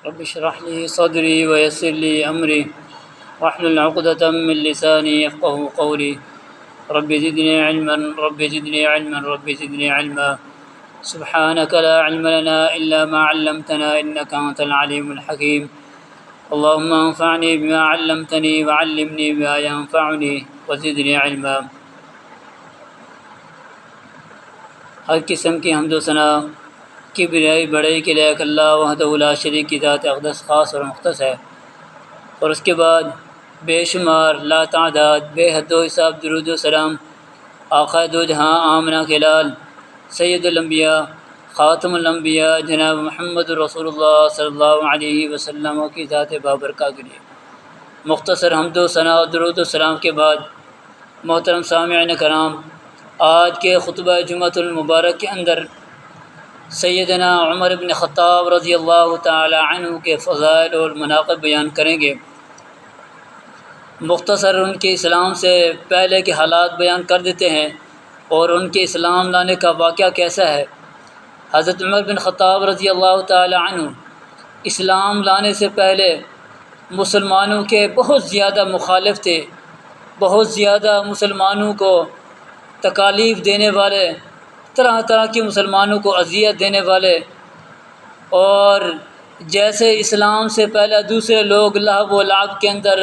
رب اشرح لي صدري ويسر لي أمري واحلل عقدة من لساني يفقهوا قولي رب زدني علما رب زدني علما رب زدني علما سبحانك لا علم لنا إلا ما علمتنا إنك أنت العليم الحكيم اللهم انفعني بما علمتني وعلمني ما ينفعني وزدني علما۔ ہر قسم کی حمد و ثنا کبریائی بڑائی کے لائق اللہ وحدہ لا شریک کی ذات اقدس خاص اور مختص ہے، اور اس کے بعد بے شمار لا تعداد بے حد و حساب درود و سلام آقا دو جہاں آمنہ کے لال سید الانبیاء خاتم الانبیاء جناب محمد رسول اللہ صلی اللہ علیہ وسلم کی ذات بابرکہ کے لیے مختصر حمد و ثنا و درود و سلام کے بعد محترم سامعین کرام، آج کے خطبہ جمعۃ المبارک کے اندر سیدنا عمر بن خطاب رضی اللہ تعالی عنہ کے فضائل اور مناقب بیان کریں گے۔ مختصر ان کے اسلام سے پہلے کے حالات بیان کر دیتے ہیں اور ان کے اسلام لانے کا واقعہ کیسا ہے۔ حضرت عمر بن خطاب رضی اللہ تعالی عنہ اسلام لانے سے پہلے مسلمانوں کے بہت زیادہ مخالف تھے، بہت زیادہ مسلمانوں کو تکالیف دینے والے، طرح طرح کے مسلمانوں کو اذیت دینے والے، اور جیسے اسلام سے پہلے دوسرے لوگ لہو و لعب کے اندر،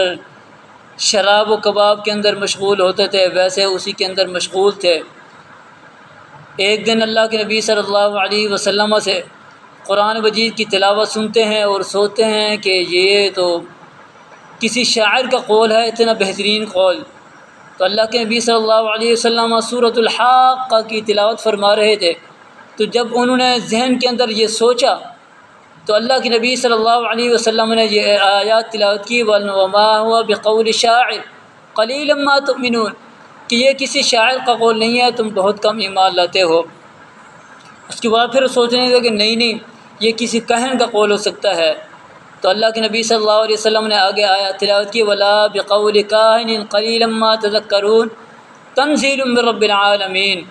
شراب و کباب کے اندر مشغول ہوتے تھے، ویسے اسی کے اندر مشغول تھے۔ ایک دن اللہ کے نبی صلی اللہ علیہ وسلم سے قرآن مجید کی تلاوت سنتے ہیں اور سوچتے ہیں کہ یہ تو کسی شاعر کا قول ہے، اتنا بہترین قول۔ تو اللہ کے نبی صلی اللہ علیہ وسلم سورۃ الحاقہ کی تلاوت فرما رہے تھے، تو جب انہوں نے ذہن کے اندر یہ سوچا تو اللہ کے نبی صلی اللہ علیہ وسلم نے یہ آیات تلاوت کی، وَمَا هُوَ بِقَوْلِ شَاعِرٍ قَلِيلًا مَا تُؤْمِنُونَ، کہ یہ کسی شاعر کا قول نہیں ہے، تم بہت کم ایمان لاتے ہو۔ اس کے بعد پھر سوچنے لگے کہ نہیں یہ کسی کاہن کا قول ہو سکتا ہے۔ تو اللہ کے نبی صلی اللہ علیہ وسلم نے آگے آیات تلاوت کی، وَلَا بِقَوْلِ كَاهِنٍ قَلِيلًا مَا تَذَكَّرُونَ تَنزِيلٌ مِّن رَّبِّ الْعَالَمِينَ،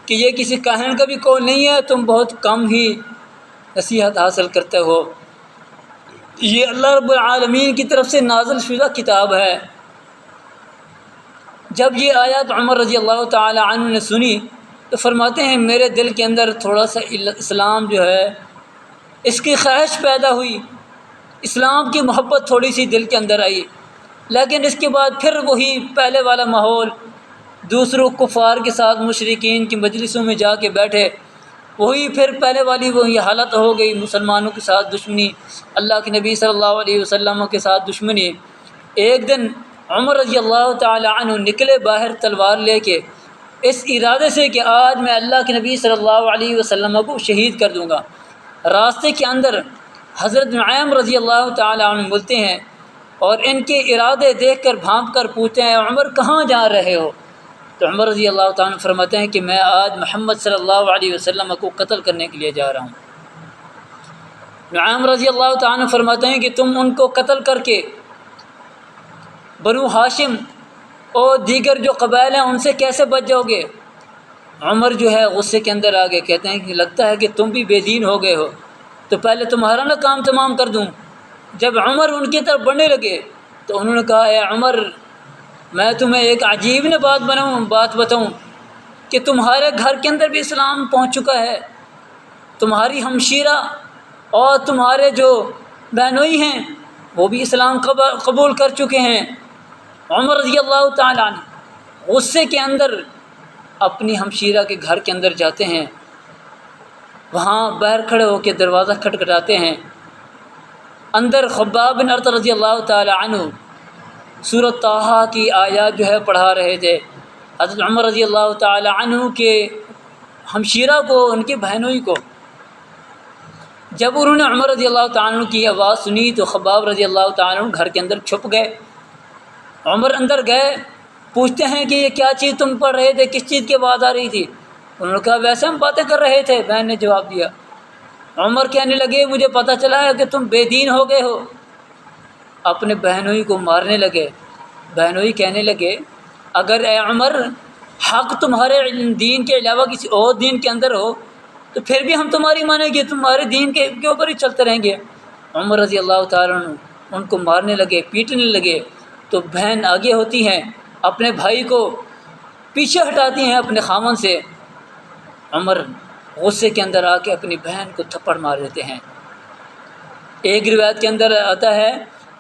کہ یہ کسی کاہن کا بھی قول نہیں ہے، تم بہت کم ہی نصیحت حاصل کرتے ہو، یہ اللہ رب العالمین کی طرف سے نازل شدہ کتاب ہے۔ جب یہ آیات عمر رضی اللہ تعالی عنہ نے سنی تو فرماتے ہیں میرے دل کے اندر تھوڑا سا اسلام جو ہے اس کی خواہش پیدا ہوئی، اسلام کی محبت تھوڑی سی دل کے اندر آئی، لیکن اس کے بعد پھر وہی پہلے والا ماحول، دوسروں کفار کے ساتھ مشرکین کی مجلسوں میں جا کے بیٹھے، وہی پھر پہلے والی وہی حالت ہو گئی، مسلمانوں کے ساتھ دشمنی، اللہ کے نبی صلی اللہ علیہ وسلم کے ساتھ دشمنی۔ ایک دن عمر رضی اللہ تعالی عنہ نکلے باہر تلوار لے کے، اس ارادے سے کہ آج میں اللہ کے نبی صلی اللہ علیہ وسلم کو شہید کر دوں گا۔ راستے کے اندر حضرت نعیم رضی اللہ تعالی عنہ ملتے ہیں اور ان کے ارادے دیکھ کر بھانپ کر پوچھتے ہیں عمر کہاں جا رہے ہو؟ تو عمر رضی اللہ تعالیٰ عنہ فرماتے ہیں کہ میں آج محمد صلی اللہ علیہ وسلم کو قتل کرنے کے لیے جا رہا ہوں۔ نعیم رضی اللہ تعالیٰ عنہ فرماتے ہیں کہ تم ان کو قتل کر کے بنو ہاشم اور دیگر جو قبائل ہیں ان سے کیسے بچ جاؤ گے؟ عمر جو ہے غصے کے اندر آ گئے، کہتے ہیں کہ لگتا ہے کہ تم بھی بے دین ہو گئے ہو، تو پہلے تمہارا نہ کام تمام کر دوں۔ جب عمر ان کی طرف بڑھنے لگے تو انہوں نے کہا اے عمر، میں تمہیں ایک عجیب نہ بات بتاؤں کہ تمہارے گھر کے اندر بھی اسلام پہنچ چکا ہے، تمہاری ہمشیرہ اور تمہارے جو بہنوئی ہیں وہ بھی اسلام قبول کر چکے ہیں۔ عمر رضی اللہ تعالیٰ عنہ غصے کے اندر اپنی ہمشیرہ کے گھر کے اندر جاتے ہیں، وہاں باہر کھڑے ہو کے دروازہ کھٹکھٹاتے ہیں۔ اندر خباب بن ارت رضی اللہ تعالی عنہ سورۃ طٰہٰ کی آیات جو ہے پڑھا رہے تھے۔ حضرت عمر رضی اللہ تعالی عنہ کے ہمشیرہ کو، ان کی بہنوئی کو، جب انہوں نے عمر رضی اللہ تعالی عنہ کی آواز سنی تو خباب رضی اللہ تعالی عنہ گھر کے اندر چھپ گئے۔ عمر اندر گئے، پوچھتے ہیں کہ یہ کیا چیز تم پڑھ رہے تھے، کس چیز کی آواز آ رہی تھی؟ انہوں نے کہا ویسے ہم باتیں کر رہے تھے، بہن نے جواب دیا۔ عمر کہنے لگے مجھے پتہ چلا ہے کہ تم بے دین ہو گئے ہو، اپنے بہنوئی کو مارنے لگے۔ بہنوئی کہنے لگے اگر اے عمر حق تمہارے دین کے علاوہ کسی اور دین کے اندر ہو تو پھر بھی ہم تمہاری مانیں گے، تمہارے دین کے اوپر ہی چلتے رہیں گے۔ عمر رضی اللہ تعالیٰ عنہ ان کو مارنے لگے، پیٹنے لگے، تو بہن آگے ہوتی ہیں، اپنے بھائی کو پیچھے ہٹاتی ہیں اپنے خامن سے۔ عمر غصے کے اندر آ کے اپنی بہن کو تھپڑ مار دیتے ہیں۔ ایک روایت کے اندر آتا ہے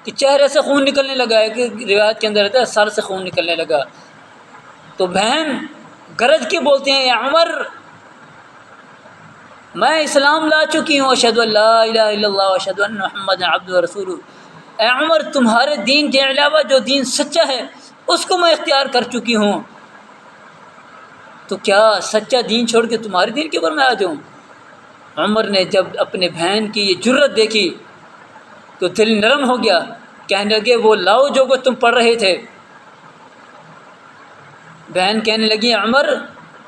کہ چہرے سے خون نکلنے لگا، ایک روایت کے اندر آتا ہے سر سے خون نکلنے لگا۔ تو بہن گرج کے بولتے ہیں، یا عمر میں اسلام لا چکی ہوں، اشہد ان لا الہ الا اللہ واشہد ان محمد عبدہ ورسولہ۔ اے عمر تمہارے دین کے علاوہ جو دین سچا ہے اس کو میں اختیار کر چکی ہوں، تو کیا سچا دین چھوڑ کے تمہارے دین کے اوپر میں آ جاؤں؟ عمر نے جب اپنے بہن کی یہ جرت دیکھی تو دل نرم ہو گیا، کہنے لگے وہ لاؤ جو وہ تم پڑھ رہے تھے۔ بہن کہنے لگی عمر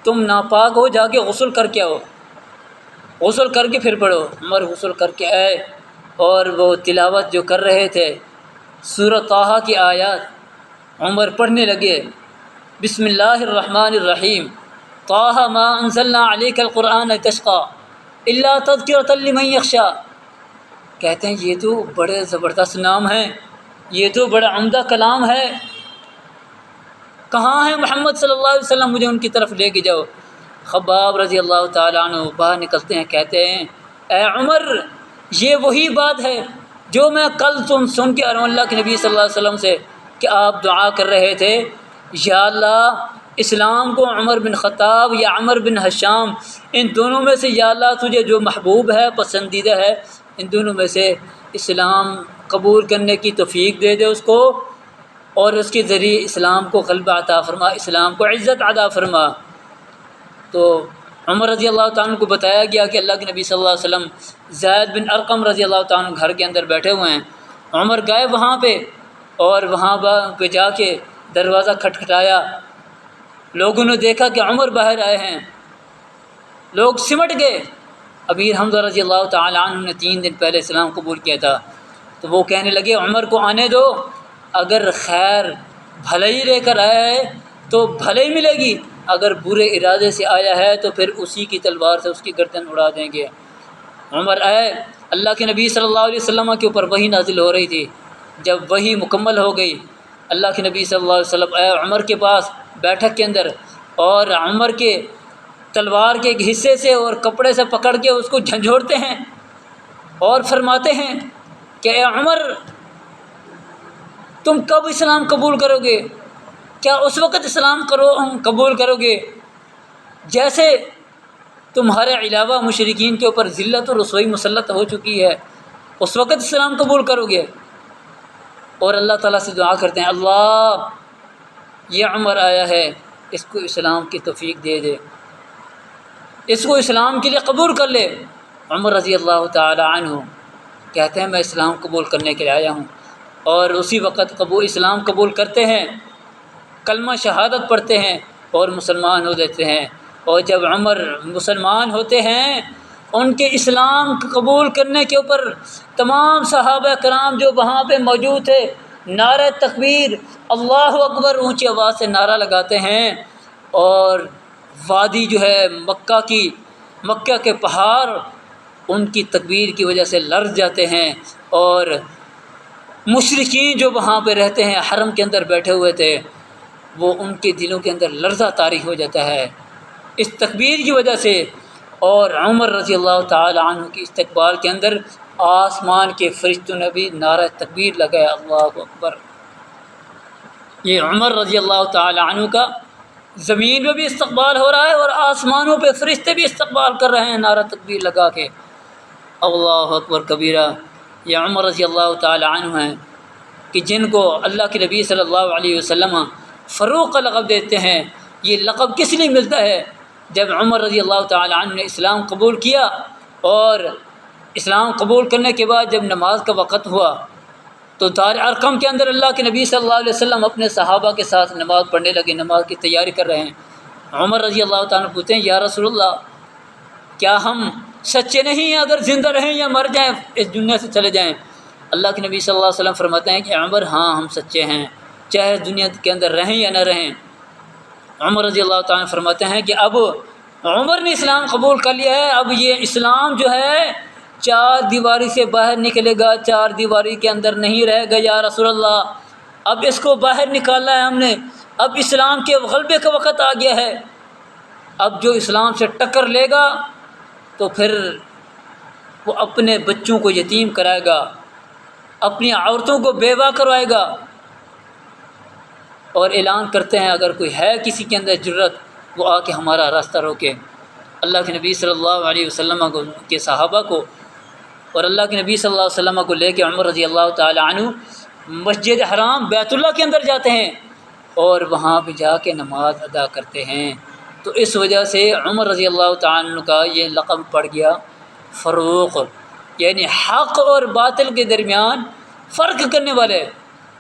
تم ناپاک ہو، جا کے غسل کر کے آؤ، غسل کر کے پھر پڑھو۔ عمر غسل کر کے آئے اور وہ تلاوت جو کر رہے تھے سورہ طٰہٰ کی آیات عمر پڑھنے لگے، بسم اللہ الرحمن الرحیم، طٰہٰ ما انزلنا علیک القرآن لتشقیٰ الا تذکرۃ لمن یخشیٰ۔ کہتے ہیں یہ تو بڑے زبردست نام ہیں، یہ تو بڑا عمدہ کلام ہے، کہاں ہے محمد صلی اللہ علیہ وسلم، مجھے ان کی طرف لے کے جاؤ۔ خباب رضی اللہ تعالیٰ عنہ باہر نکلتے ہیں، کہتے ہیں اے عمر یہ وہی بات ہے جو میں کل سن کے اللہ کے نبی صلی اللہ علیہ وسلم سے کہ آپ دعا کر رہے تھے، یا اللہ اسلام کو عمر بن خطاب یا عمر بن ہشام ان دونوں میں سے یا اللہ تجھے جو محبوب ہے، پسندیدہ ہے، ان دونوں میں سے اسلام قبول کرنے کی توفیق دے دے اس کو، اور اس کے ذریعے اسلام کو غلبہ عطا فرما، اسلام کو عزت عطا فرما۔ تو عمر رضی اللہ تعالیٰ کو بتایا گیا کہ اللہ کے نبی صلی اللہ علیہ وسلم زید بن ارقم رضی اللہ تعالیٰ گھر کے اندر بیٹھے ہوئے ہیں۔ عمر گئے وہاں پہ اور وہاں پہ جا کے دروازہ کھٹکھٹایا، لوگوں نے دیکھا کہ عمر باہر آئے ہیں، لوگ سمٹ گئے۔ امیر حمزہ رضی اللہ تعالیٰ عنہ نے 3 دن پہلے اسلام قبول کیا تھا، تو وہ کہنے لگے عمر کو آنے دو، اگر خیر بھلائی لے کر آیا ہے تو بھلائی ملے گی، اگر برے ارادے سے آیا ہے تو پھر اسی کی تلوار سے اس کی گردن اڑا دیں گے۔ عمر آئے، اللہ کے نبی صلی اللہ علیہ وسلم کے اوپر وحی نازل ہو رہی تھی، جب وحی مکمل ہو گئی اللہ کے نبی صلی اللہ علیہ وسلم آئے عمر کے پاس بیٹھک کے اندر، اور عمر کے تلوار کے ایک حصے سے اور کپڑے سے پکڑ کے اس کو جھنجھوڑتے ہیں اور فرماتے ہیں کہ اے عمر تم کب اسلام قبول کرو گے؟ کیا اس وقت اسلام قبول کرو گے جیسے تمہارے علاوہ مشرکین کے اوپر ذلت و رسوائی مسلط ہو چکی ہے، اس وقت اسلام قبول کرو گے؟ اور اللہ تعالیٰ سے دعا کرتے ہیں اللہ یہ عمر آیا ہے اس کو اسلام کی توفیق دے دے، اس کو اسلام کے لیے قبول کر لے۔ عمر رضی اللہ تعالی عنہ کہتے ہیں میں اسلام قبول کرنے کے لیے آیا ہوں، اور اسی وقت اسلام قبول کرتے ہیں، کلمہ شہادت پڑھتے ہیں اور مسلمان ہو جاتے ہیں۔ اور جب عمر مسلمان ہوتے ہیں ان کے اسلام قبول کرنے کے اوپر تمام صحابہ کرام جو وہاں پہ موجود تھے نعرہ تکبیر اللہ اکبر اونچی آواز سے نعرہ لگاتے ہیں، اور وادی جو ہے مکہ کے پہاڑ ان کی تکبیر کی وجہ سے لرز جاتے ہیں، اور مشرکین جو وہاں پہ رہتے ہیں حرم کے اندر بیٹھے ہوئے تھے وہ ان کے دلوں کے اندر لرزہ طاری ہو جاتا ہے اس تکبیر کی وجہ سے۔ اور عمر رضی اللہ تعالی عنہ کی استقبال کے اندر آسمان کے فرشتوں نے بھی نعرہ تکبیر لگایا اللہ اکبر۔ یہ عمر رضی اللہ تعالی عنہ کا زمین میں بھی استقبال ہو رہا ہے اور آسمانوں پہ فرشتے بھی استقبال کر رہے ہیں نعرہ تکبیر لگا کے، اللہ اکبر کبیرہ۔ یہ عمر رضی اللہ تعالی عنہ ہیں کہ جن کو اللہ کے نبی صلی اللہ علیہ وسلم فاروق کا لقب دیتے ہیں۔ یہ لقب کس لیے ملتا ہے؟ جب عمر رضی اللہ تعالی عنہ نے اسلام قبول کیا، اور اسلام قبول کرنے کے بعد جب نماز کا وقت ہوا تو دار ارقم کے اندر اللہ کے نبی صلی اللہ علیہ وسلم اپنے صحابہ کے ساتھ نماز پڑھنے لگے، نماز کی تیاری کر رہے ہیں۔ عمر رضی اللہ تعالیٰ پوچھتے ہیں یا رسول اللہ کیا ہم سچے نہیں ہیں اگر زندہ رہیں یا مر جائیں، اس دنیا سے چلے جائیں؟ اللہ کے نبی صلی اللہ علیہ وسلم فرماتے ہیں کہ عمر ہاں ہم سچے ہیں، چاہے دنیا کے اندر رہیں یا نہ رہیں۔ عمر رضی اللہ تعالیٰ فرماتے ہیں کہ اب عمر نے اسلام قبول کر لیا ہے، اب یہ اسلام جو ہے چار دیواری سے باہر نکلے گا، چار دیواری کے اندر نہیں رہے گا یا رسول اللہ، اب اس کو باہر نکالنا ہے ہم نے، اب اسلام کے غلبے کا وقت آ گیا ہے، اب جو اسلام سے ٹکر لے گا تو پھر وہ اپنے بچوں کو یتیم کرائے گا، اپنی عورتوں کو بیوہ کروائے گا۔ اور اعلان کرتے ہیں اگر کوئی ہے کسی کے اندر جرت، وہ آ کے ہمارا راستہ روکے۔ اللہ کے نبی صلی اللہ علیہ وسلم کے صحابہ کو اور اللہ کے نبی صلی اللہ علیہ وسلم کو لے کے عمر رضی اللہ تعالی عنہ مسجد حرام بیت اللہ کے اندر جاتے ہیں اور وہاں پہ جا کے نماز ادا کرتے ہیں۔ تو اس وجہ سے عمر رضی اللہ تعالی عنہ کا یہ لقب پڑ گیا فروق، یعنی حق اور باطل کے درمیان فرق کرنے والے۔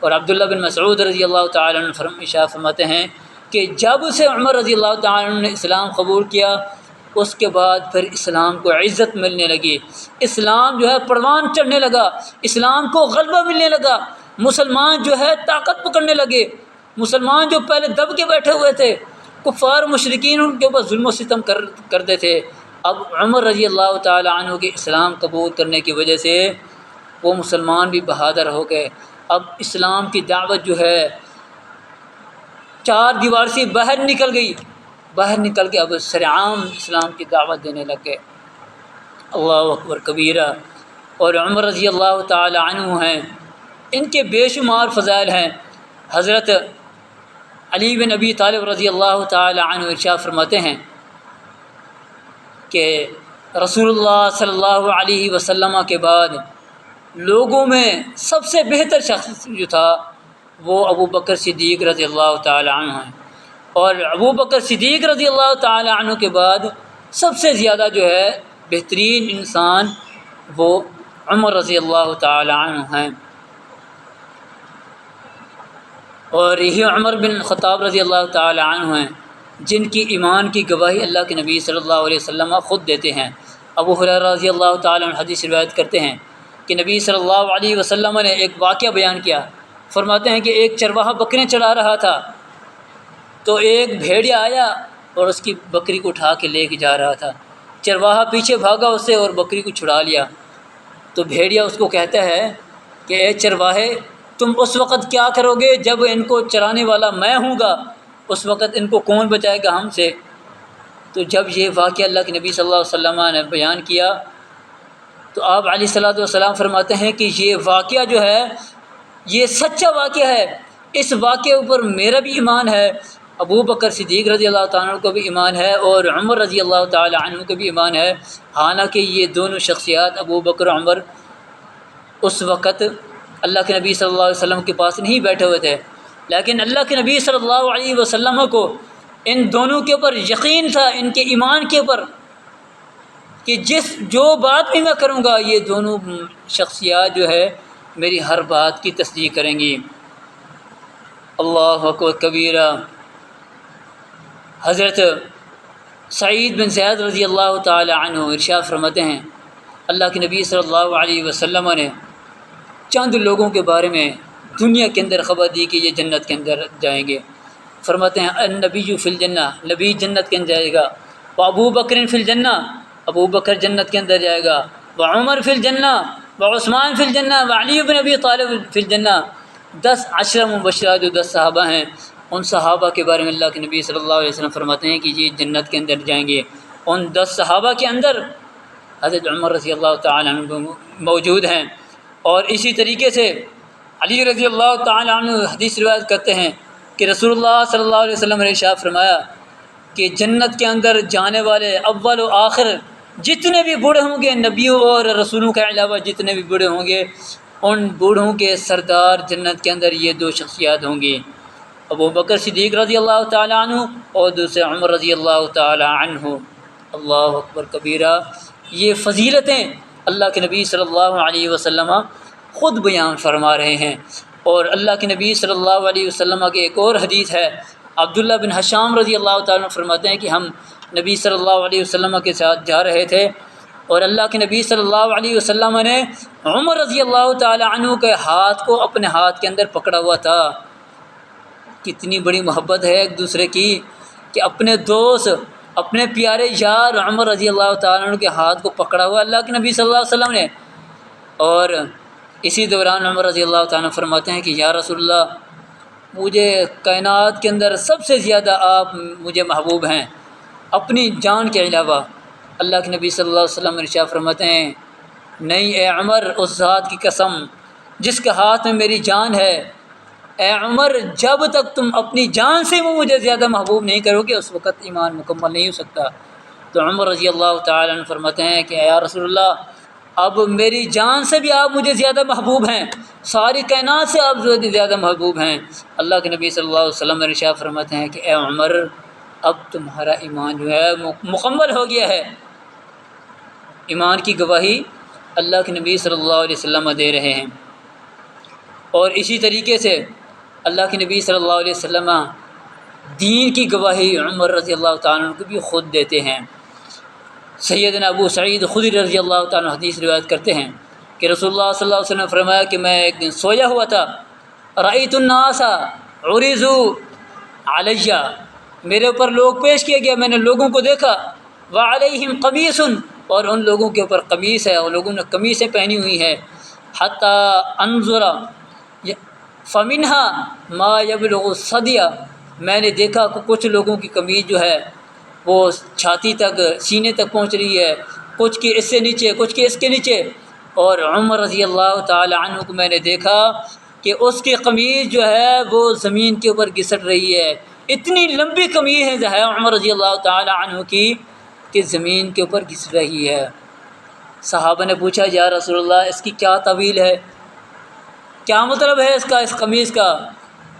اور عبداللہ بن مسعود رضی اللہ تعالی عنہ فرماتے ہیں کہ جب سے عمر رضی اللہ تعالی عنہ نے اسلام قبول کیا، اس کے بعد پھر اسلام کو عزت ملنے لگی، اسلام جو ہے پروان چڑھنے لگا، اسلام کو غلبہ ملنے لگا، مسلمان جو ہے طاقت پکڑنے لگے۔ مسلمان جو پہلے دب کے بیٹھے ہوئے تھے، کفار مشرکین ان کے اوپر ظلم و ستم کرتے تھے، اب عمر رضی اللہ تعالی عنہ کے اسلام قبول کرنے کی وجہ سے وہ مسلمان بھی بہادر ہو گئے۔ اب اسلام کی دعوت جو ہے چار دیوار سے باہر نکل گئی، باہر نکل کے اب سرعام اسلام کی دعوت دینے لگ گئے۔ اللہ اکبر کبیرہ۔ اور عمر رضی اللہ تعالی عنہ ہیں، ان کے بے شمار فضائل ہیں۔ حضرت علی بن ابی طالب رضی اللہ تعالی عنہ ارشاد فرماتے ہیں کہ رسول اللہ صلی اللہ علیہ وسلم کے بعد لوگوں میں سب سے بہتر شخص جو تھا وہ ابو بکر صدیق رضی اللہ تعالی عنہ ہیں، اور ابو بکر صدیق رضی اللہ تعالی عنہ کے بعد سب سے زیادہ جو ہے بہترین انسان وہ عمر رضی اللہ تعالی عنہ ہیں۔ اور یہی عمر بن خطاب رضی اللہ تعالی عنہ ہیں جن کی ایمان کی گواہی اللہ کے نبی صلی اللہ علیہ وسلم خود دیتے ہیں۔ ابو ہریرہ رضی اللہ تعالی عنہ حدیث روایت کرتے ہیں کہ نبی صلی اللہ علیہ وسلم نے ایک واقعہ بیان کیا، فرماتے ہیں کہ ایک چرواہا بکریاں چڑھا رہا تھا، تو ایک بھیڑیا آیا اور اس کی بکری کو اٹھا کے لے کے جا رہا تھا، چرواہا پیچھے بھاگا اس سے اور بکری کو چھڑا لیا۔ تو بھیڑیا اس کو کہتا ہے کہ اے چرواہے، تم اس وقت کیا کرو گے جب ان کو چرانے والا میں ہوں گا، اس وقت ان کو کون بچائے گا ہم سے؟ تو جب یہ واقعہ اللہ کے نبی صلی اللہ علیہ وسلم نے بیان کیا تو آپ علیہ الصلوۃ والسلام فرماتے ہیں کہ یہ واقعہ جو ہے یہ سچا واقعہ ہے، اس واقعے اوپر میرا بھی ایمان ہے، ابو بکر صدیق رضی اللہ تعالیٰ عنہ کو بھی ایمان ہے، اور عمر رضی اللہ تعالیٰ عنہ کو بھی ایمان ہے۔ حالانکہ یہ دونوں شخصیات ابو بکر و عمر اس وقت اللہ کے نبی صلی اللہ علیہ وسلم کے پاس نہیں بیٹھے ہوئے تھے، لیکن اللہ کے نبی صلی اللہ علیہ وسلم کو ان دونوں کے اوپر یقین تھا، ان کے ایمان کے اوپر، کہ جو بات بھی میں کروں گا یہ دونوں شخصیات جو ہے میری ہر بات کی تصدیق کریں گی۔ اللہ اکبر کبیرہ۔ حضرت سعید بن زید رضی اللہ تعالی عنہ ارشاد فرماتے ہیں اللہ کے نبی صلی اللہ علیہ وسلم نے چند لوگوں کے بارے میں دنیا کے اندر خبر دی کہ یہ جنت کے اندر جائیں گے۔ فرماتے ہیں النبی فی الجنہ، نبی جنت کے اندر جائے گا، وابو بکر فی الجنہ، ابو بکر جنت کے اندر جائے گا، وعمر فی الجنہ، وعثمان فی الجنہ، وعلی بن ابی طالب فی الجنہ۔ 10 عشرہ مبشرہ جو 10 صحابہ ہیں، ان صحابہ کے بارے میں اللہ کے نبی صلی اللہ علیہ وسلم فرماتے ہیں کہ یہ جنت کے اندر جائیں گے۔ ان 10 صحابہ کے اندر حضرت عمر رضی اللہ تعالیٰ عنہ موجود ہیں۔ اور اسی طریقے سے علی رضی اللہ تعالیٰ عنہ حدیث روایت کرتے ہیں کہ رسول اللہ صلی اللہ علیہ وسلم نے ارشاد فرمایا کہ جنت کے اندر جانے والے اول و آخر جتنے بھی بوڑھے ہوں گے، نبیوں اور رسولوں کے علاوہ جتنے بھی بوڑھے ہوں گے، ان بوڑھوں کے سردار جنت کے اندر یہ 2 شخصیات ہوں گی، ابو بکر صدیق رضی اللہ تعالیٰ عنہ اور دوسرے عمر رضی اللہ تعالیٰ عنہ۔ اللہ اکبر کبیرہ۔ یہ فضیلتیں اللہ کے نبی صلی اللہ علیہ وسلم خود بیان فرما رہے ہیں۔ اور اللہ کے نبی صلی اللہ علیہ وسلم کی ایک اور حدیث ہے، عبداللہ بن حشام رضی اللہ تعالیٰ عنہ فرماتے ہیں کہ ہم نبی صلی اللہ علیہ وسلم کے ساتھ جا رہے تھے اور اللہ کے نبی صلی اللہ علیہ وسلم نے عمر رضی اللہ تعالیٰ عنہ کے ہاتھ کو اپنے ہاتھ کے اندر پکڑا ہوا تھا۔ کتنی بڑی محبت ہے ایک دوسرے کی کہ اپنے دوست اپنے پیارے یار عمر رضی اللہ تعالیٰ عنہ کے ہاتھ کو پکڑا ہوا اللہ کے نبی صلی اللہ علیہ وسلم نے، اور اسی دوران عمر رضی اللہ تعالیٰ عنہ فرماتے ہیں کہ یا رسول اللہ، مجھے کائنات کے اندر سب سے زیادہ آپ مجھے محبوب ہیں اپنی جان کے علاوہ۔ اللہ کے نبی صلی اللہ علیہ وسلم ارشاد فرماتے ہیں نہیں اے عمر، اس ذات کی قسم جس کے ہاتھ میں میری جان ہے، اے عمر جب تک تم اپنی جان سے مجھے زیادہ محبوب نہیں کرو گے اس وقت ایمان مکمل نہیں ہو سکتا۔ تو عمر رضی اللہ تعالیٰ عنہ فرماتے ہیں کہ یا رسول اللہ، اب میری جان سے بھی آپ مجھے زیادہ محبوب ہیں، ساری کائنات سے آپ زیادہ محبوب ہیں۔ اللہ کے نبی صلی اللہ علیہ وسلم ارشاد فرماتے ہیں کہ اے عمر، اب تمہارا ایمان جو ہے مکمل ہو گیا ہے۔ ایمان کی گواہی اللہ کے نبی صلی اللہ علیہ وسلم دے رہے ہیں، اور اسی طریقے سے اللہ کے نبی صلی اللہ علیہ وسلم دین کی گواہی عمر رضی اللہ تعالیٰ عنہ کو بھی خود دیتے ہیں۔ سیدنا ابو سعید خدری رضی اللہ تعالیٰ عنہ حدیث روایت کرتے ہیں کہ رسول اللہ صلی اللہ علیہ وسلم نے فرمایا کہ میں ایک دن سویا ہوا تھا، رأیت الناس عرضوا علیہ، میرے اوپر لوگ پیش کیا گیا، میں نے لوگوں کو دیکھا، وعلیہم قمیص، اور ان لوگوں کے اوپر قمیص ہے، اور لوگوں نے قمیصیں پہنی ہوئی ہیں، حتی انظر فمنہا ما یبلغ الصدی، میں نے دیکھا کہ کچھ لوگوں کی قمیض جو ہے وہ چھاتی تک، سینے تک پہنچ رہی ہے، کچھ کی اس سے نیچے، کچھ کی اس کے نیچے، اور عمر رضی اللہ تعالی عنہ کو میں نے دیکھا کہ اس کی قمیض جو ہے وہ زمین کے اوپر گھسٹ رہی ہے، اتنی لمبی قمیض ہے عمر رضی اللہ تعالی عنہ کی کہ زمین کے اوپر گھس رہی ہے۔ صحابہ نے پوچھا یا رسول اللہ، اس کی کیا تعویل ہے، کیا مطلب ہے اس کا، اس قمیض کا؟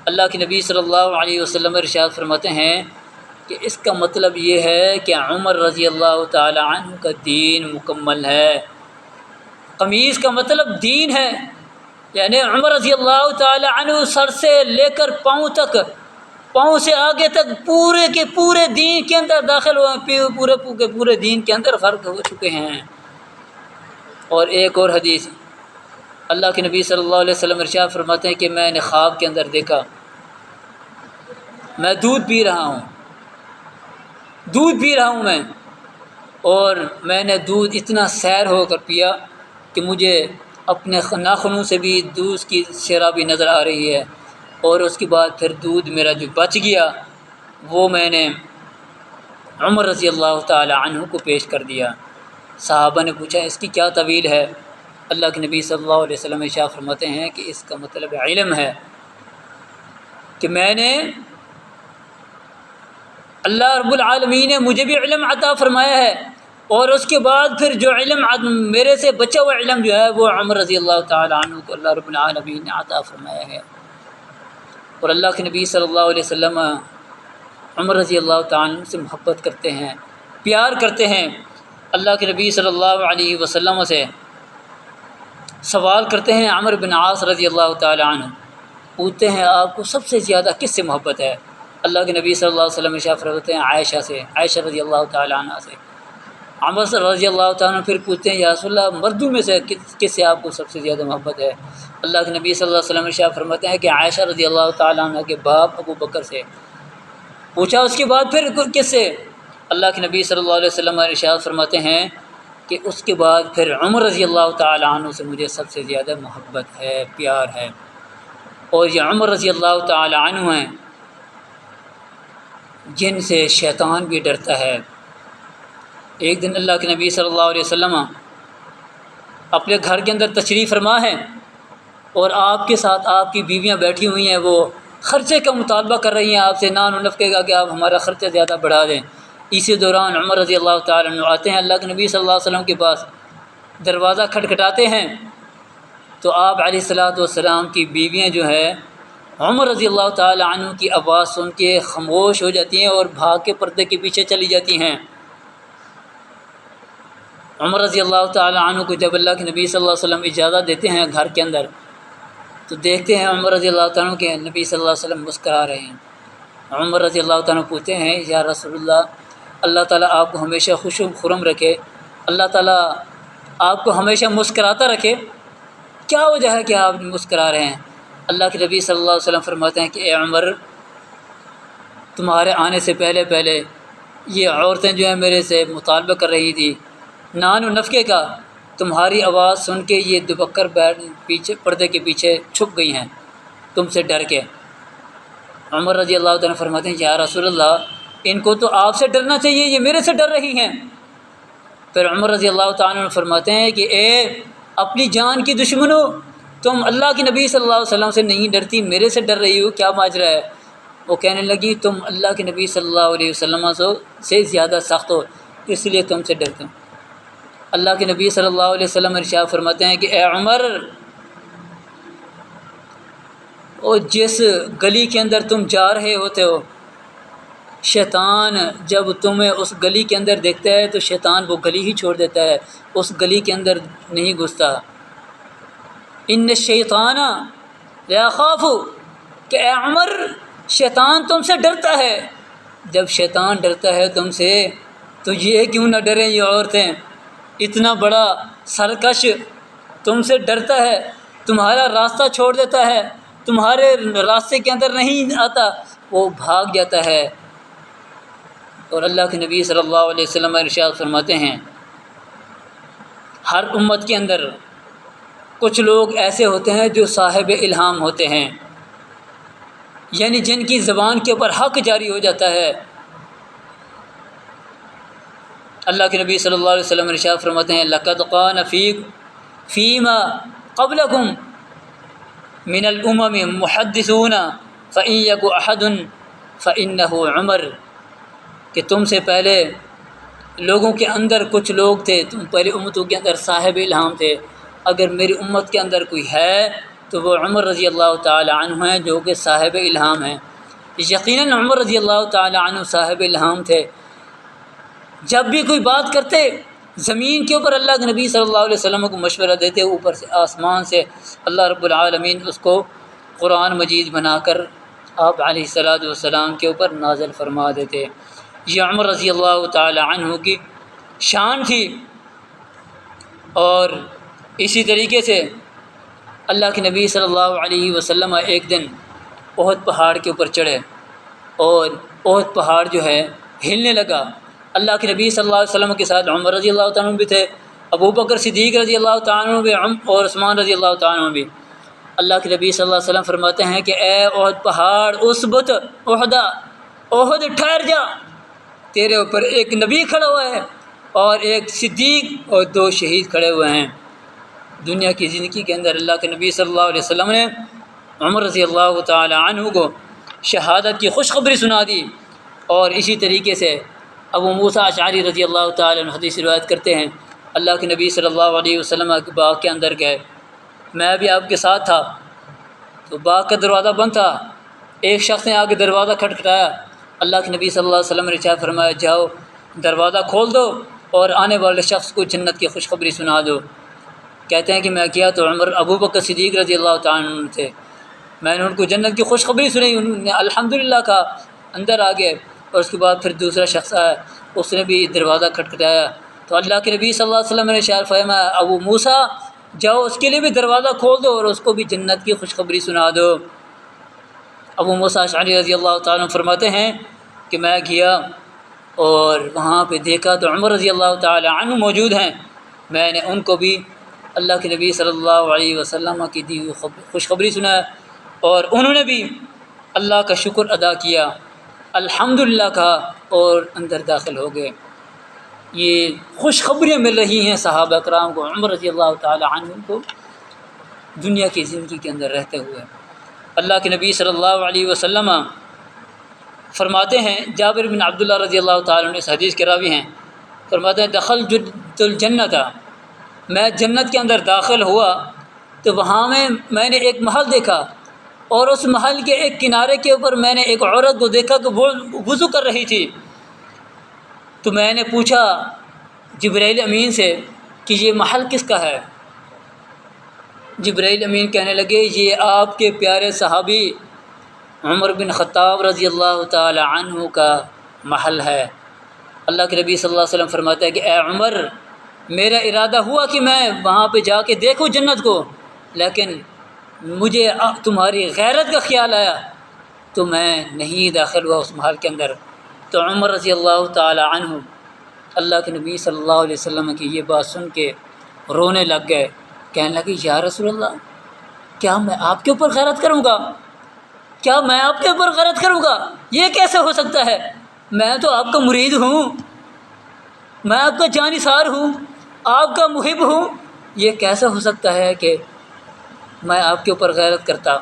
اللہ کے نبی صلی اللہ علیہ وسلم ارشاد فرماتے ہیں کہ اس کا مطلب یہ ہے کہ عمر رضی اللہ تعالی عنہ کا دین مکمل ہے۔ قمیض کا مطلب دین ہے، یعنی عمر رضی اللہ تعالی عنہ سر سے لے کر پاؤں تک، پاؤں سے آگے تک پورے کے پورے دین کے اندر داخل ہوئے، پورے دین کے اندر غرق ہو چکے ہیں۔ اور ایک اور حدیث، اللہ کے نبی صلی اللہ علیہ وسلم ارشاد فرماتے ہیں کہ میں نے خواب کے اندر دیکھا، میں دودھ پی رہا ہوں میں، اور میں نے دودھ اتنا سیر ہو کر پیا کہ مجھے اپنے ناخنوں سے بھی دودھ کی شرابی نظر آ رہی ہے، اور اس کے بعد پھر دودھ میرا جو بچ گیا وہ میں نے عمر رضی اللہ تعالی عنہ کو پیش کر دیا۔ صحابہ نے پوچھا اس کی کیا تعویل ہے؟ اللہ کے نبی صلی اللہ علیہ وسلم ارشاد فرماتے ہیں کہ اس کا مطلب علم ہے، کہ میں نے، اللہ رب العالمین نے مجھے بھی علم عطا فرمایا ہے، اور اس کے بعد پھر جو علم میرے سے بچا ہوا علم جو ہے وہ عمر رضی اللہ تعالی عنہ کو اللہ رب العالمین نے عطا فرمایا ہے۔ اور اللہ کے نبی صلی اللہ علیہ وسلم عمر رضی اللہ تعالی عنہ سے محبت کرتے ہیں، پیار کرتے ہیں۔ اللہ کے نبی صلی اللہ علیہ وسلم سے سوال کرتے ہیں عمرو بن عاص رضی اللہ تعالی عنہ، پوچھتے ہیں آپ کو سب سے زیادہ کس سے محبت ہے؟ اللہ کے نبی صلی اللہ علیہ وسلم ارشاد فرماتے ہیں عائشہ سے، عائشہ رضی اللہ تعالی عنہ سے۔ عمر رضی اللہ تعالیٰ عنہ پھر پوچھتے ہیں یا رسول اللہ، مردوں میں سے کس سے آپ کو سب سے زیادہ محبت ہے؟ اللہ کے نبی صلی اللہ علیہ وسلم ارشاد فرماتے ہیں کہ عائشہ رضی اللہ تعالیٰ عنہ کے باپ ابو بکر سے۔ پوچھا اس کے بعد پھر کس سے؟ اللہ کے نبی صلی اللہ علیہ وسلم ارشاد فرماتے ہیں کہ اس کے بعد پھر عمر رضی اللہ تعالی عنہ سے مجھے سب سے زیادہ محبت ہے، پیار ہے۔ اور یہ عمر رضی اللہ تعالی عنہ ہیں جن سے شیطان بھی ڈرتا ہے۔ ایک دن اللہ کے نبی صلی اللہ علیہ وسلم اپنے گھر کے اندر تشریف فرما ہے، اور آپ کے ساتھ آپ کی بیویاں بیٹھی ہوئی ہیں، وہ خرچے کا مطالبہ کر رہی ہیں آپ سے، نان و نفقے کا، کہ آپ ہمارا خرچہ زیادہ بڑھا دیں۔ اسی دوران عمر رضی اللہ تعالیٰ عنہ آتے ہیں اللہ کے نبی صلی اللہ علیہ وسلم کے پاس، دروازہ کھٹکھٹاتے ہیں، تو آپ علیہ الصلوۃ والسلام کی بیویاں جو ہے عمر رضی اللہ تعالیٰ عنہ کی آواز سن کے خاموش ہو جاتی ہیں اور بھاگ کے پردے کے پیچھے چلی جاتی ہیں۔ عمر رضی اللہ تعالیٰ عنہ کو جب اللہ کے نبی صلی اللہ علیہ وسلم اجازت دیتے ہیں گھر کے اندر، تو دیکھتے ہیں عمر رضی اللہ تعالیٰ عنہ کے نبی صلی اللہ علیہ وسلم مسکرا رہے ہیں۔ عمر رضی اللہ تعالیٰ عنہ پوچھتے ہیں یا رسول اللہ تعالیٰ آپ کو ہمیشہ خوش و خرم رکھے، اللہ تعالیٰ آپ کو ہمیشہ مسکراتا رکھے، کیا وجہ ہے کہ آپ مسکرا رہے ہیں؟ اللہ کے نبی صلی اللہ علیہ وسلم فرماتے ہیں کہ اے عمر، تمہارے آنے سے پہلے یہ عورتیں جو ہیں میرے سے مطالبہ کر رہی تھی نان و نفقے کا، تمہاری آواز سن کے یہ دوبکر پیچھے پردے کے پیچھے چھپ گئی ہیں تم سے ڈر کے۔ عمر رضی اللہ تعالیٰ فرماتے ہیں یا رسول اللہ ان کو تو آپ سے ڈرنا چاہیے، یہ میرے سے ڈر رہی ہیں۔ پھر عمر رضی اللہ تعالیٰ فرماتے ہیں کہ اے اپنی جان کی دشمنو، تم اللہ کے نبی صلی اللہ علیہ وسلم سے نہیں ڈرتی، میرے سے ڈر رہی ہو، کیا ماجرا ہے؟ وہ کہنے لگی تم اللہ کے نبی صلی اللہ علیہ وسلم سے زیادہ سخت ہو، اس لیے تم سے ڈرتے ہوں۔ اللہ کے نبی صلی اللہ علیہ وسلم ارشاد فرماتے ہیں کہ اے عمر، اور جس گلی کے اندر تم جا رہے ہوتے ہو، شیطان جب تمہیں اس گلی کے اندر دیکھتا ہے تو شیطان وہ گلی ہی چھوڑ دیتا ہے، اس گلی کے اندر نہیں گھستا۔ ان الشیطان یخاف، کہ اے عمر شیطان تم سے ڈرتا ہے۔ جب شیطان ڈرتا ہے تم سے تو یہ کیوں نہ ڈریں یہ عورتیں؟ اتنا بڑا سرکش تم سے ڈرتا ہے، تمہارا راستہ چھوڑ دیتا ہے، تمہارے راستے کے اندر نہیں آتا، وہ بھاگ جاتا ہے۔ اور اللہ کے نبی صلی اللہ علیہ وسلم ارشاد فرماتے ہیں ہر امت کے اندر کچھ لوگ ایسے ہوتے ہیں جو صاحب الہام ہوتے ہیں، یعنی جن کی زبان کے اوپر حق جاری ہو جاتا ہے۔ اللہ کے نبی صلی اللہ علیہ وسلم ارشاد فرماتے ہیں لقد قان فیما قبلکم من الامم محدثون فإن یک احد فإنہ عمر، کہ تم سے پہلے لوگوں کے اندر کچھ لوگ تھے، تم پہلے امتوں کے اندر صاحب الہام تھے، اگر میری امت کے اندر کوئی ہے تو وہ عمر رضی اللہ تعالی عنہ ہیں جو کہ صاحب الہام ہیں۔ یقیناً عمر رضی اللہ تعالی عنہ صاحب الہام تھے، جب بھی کوئی بات کرتے زمین کے اوپر اللہ کے نبی صلی اللہ علیہ وسلم کو مشورہ دیتے، اوپر سے آسمان سے اللہ رب العالمین اس کو قرآن مجید بنا کر آپ علیہ الصلاۃ والسلام کے اوپر نازل فرما دیتے۔ یہ عمر رضی اللہ تعالی عنہ کی شان تھی۔ اور اسی طریقے سے اللہ کے نبی صلی اللہ علیہ وسلم ایک دن احد پہاڑ کے اوپر چڑھے اور احد پہاڑ جو ہے ہلنے لگا۔ اللہ کے نبی صلی اللہ علیہ وسلم کے ساتھ عمر رضی اللہ تعالیٰ عنہ بھی تھے، ابو بکر صدیق رضی اللہ تعالیٰ عنہ بھی، اور عثمان رضی اللہ تعالیٰ عنہ بھی۔ اللہ کے نبی صلی اللہ علیہ وسلم فرماتے ہیں کہ اے احد پہاڑ اسبت احد، احد ٹھہر جا، تیرے اوپر ایک نبی کھڑا ہوا ہے اور ایک صدیق اور دو شہید کھڑے ہوئے ہیں۔ دنیا کی زندگی کے اندر اللہ کے نبی صلی اللہ علیہ وسلم نے عمر رضی اللہ تعالی عنہ کو شہادت کی خوشخبری سنا دی۔ اور اسی طریقے سے ابو موسیٰ اشعری رضی اللہ تعالی عنہ حدیث روایت کرتے ہیں اللہ کے نبی صلی اللہ علیہ وسلم کے باغ کے اندر گئے، میں بھی آپ کے ساتھ تھا، تو باغ کا دروازہ بند تھا، ایک شخص نے آ کے دروازہ کھٹکھٹایا، اللہ کے نبی صلی اللہ علیہ وسلم نے ارشاد فرمایا جاؤ دروازہ کھول دو اور آنے والے شخص کو جنت کی خوشخبری سنا دو۔ کہتے ہیں کہ میں کیا تو ابو بکر صدیق رضی اللہ تعالیٰ عنہ تھے، میں نے ان کو جنت کی خوشخبری سنائی، انہوں نے الحمدللہ کہا، اندر آ گئے۔ اور اس کے بعد پھر دوسرا شخص آیا، اس نے بھی دروازہ کھٹکھٹایا، تو اللہ کے نبی صلی اللہ علیہ وسلم نے ارشاد فرمایا ابو موسیٰ جاؤ اس کے لیے بھی دروازہ کھول دو اور اس کو بھی جنت کی خوشخبری سنا دو۔ ابو موسیٰ اشعری رضی اللہ تعالیٰ عنہ فرماتے ہیں کہ میں گیا اور وہاں پہ دیکھا تو عمر رضی اللہ تعالی عنہ موجود ہیں، میں نے ان کو بھی اللہ کے نبی صلی اللہ علیہ وسلم کی دی ہوئی خوشخبری سنا اور انہوں نے بھی اللہ کا شکر ادا کیا، الحمدللہ کہا اور اندر داخل ہو گئے۔ یہ خوشخبریاں مل رہی ہیں صحابہ کرام کو، عمر رضی اللہ تعالی عنہ کو دنیا کی زندگی کے اندر رہتے ہوئے۔ اللہ کے نبی صلی اللہ علیہ وسلم فرماتے ہیں، جابر بن عبداللہ رضی اللہ تعالیٰ عنہ اس حدیث کے راوی ہیں، فرماتے ہیں دخلت الجنت، میں جنت کے اندر داخل ہوا تو وہاں میں نے ایک محل دیکھا اور اس محل کے ایک کنارے کے اوپر میں نے ایک عورت کو دیکھا کہ وہ وضو کر رہی تھی۔ تو میں نے پوچھا جبرائیل امین سے کہ یہ محل کس کا ہے؟ جبرائیل امین کہنے لگے یہ آپ کے پیارے صحابی عمر بن خطاب رضی اللہ تعالی عنہ کا محل ہے۔ اللہ کے نبی صلی اللہ علیہ وسلم فرماتا ہے کہ اے عمر میرا ارادہ ہوا کہ میں وہاں پہ جا کے دیکھوں جنت کو، لیکن مجھے تمہاری غیرت کا خیال آیا تو میں نہیں داخل ہوا اس محل کے اندر۔ تو عمر رضی اللہ تعالی عنہ اللہ کے نبی صلی اللہ علیہ وسلم کی یہ بات سن کے رونے لگ گئے، کہنے لگے یا رسول اللہ، کیا میں آپ کے اوپر غیرت کروں گا؟ کیا میں آپ کے اوپر غیرت کروں گا؟ یہ کیسے ہو سکتا ہے؟ میں تو آپ کا مرید ہوں، میں آپ کا جانثار ہوں، آپ کا محب ہوں، یہ کیسے ہو سکتا ہے کہ میں آپ کے اوپر غیرت کرتا؟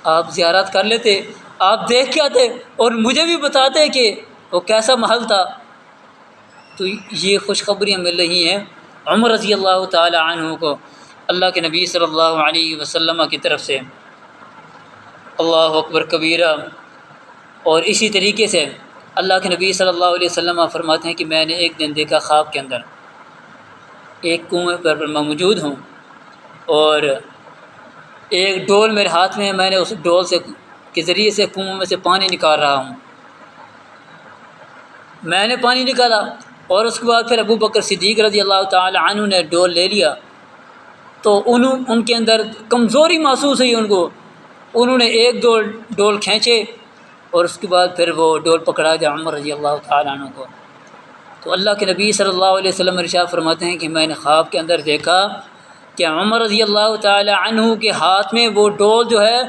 آپ زیارت کر لیتے، آپ دیکھ کے آتے اور مجھے بھی بتاتے کہ وہ کیسا محل تھا۔ تو یہ خوشخبریاں مل رہی ہیں عمر رضی اللہ تعالی عنہ کو اللہ کے نبی صلی اللہ علیہ وسلم کی طرف سے۔ اللہ اکبر کبیرہ۔ اور اسی طریقے سے اللہ کے نبی صلی اللہ علیہ وسلم فرماتے ہیں کہ میں نے ایک دن دیکھا خواب کے اندر، ایک کنویں پر میں موجود ہوں اور ایک ڈول میرے ہاتھ میں ہے، میں نے اس ڈول کے ذریعے سے کنویں میں سے پانی نکال رہا ہوں۔ میں نے پانی نکالا اور اس کے بعد پھر ابو بکر صدیق رضی اللہ تعالی عنہ نے ڈول لے لیا، تو ان کے اندر کمزوری محسوس ہوئی، انہوں نے ایک دو ڈول کھینچے اور اس کے بعد پھر وہ ڈول پکڑا دیا عمر رضی اللہ تعالی عنہ کو۔ تو اللہ کے نبی صلی اللہ علیہ وسلم ارشاد فرماتے ہیں کہ میں نے خواب کے اندر دیکھا کہ عمر رضی اللہ تعالی عنہ کے ہاتھ میں وہ ڈول جو ہے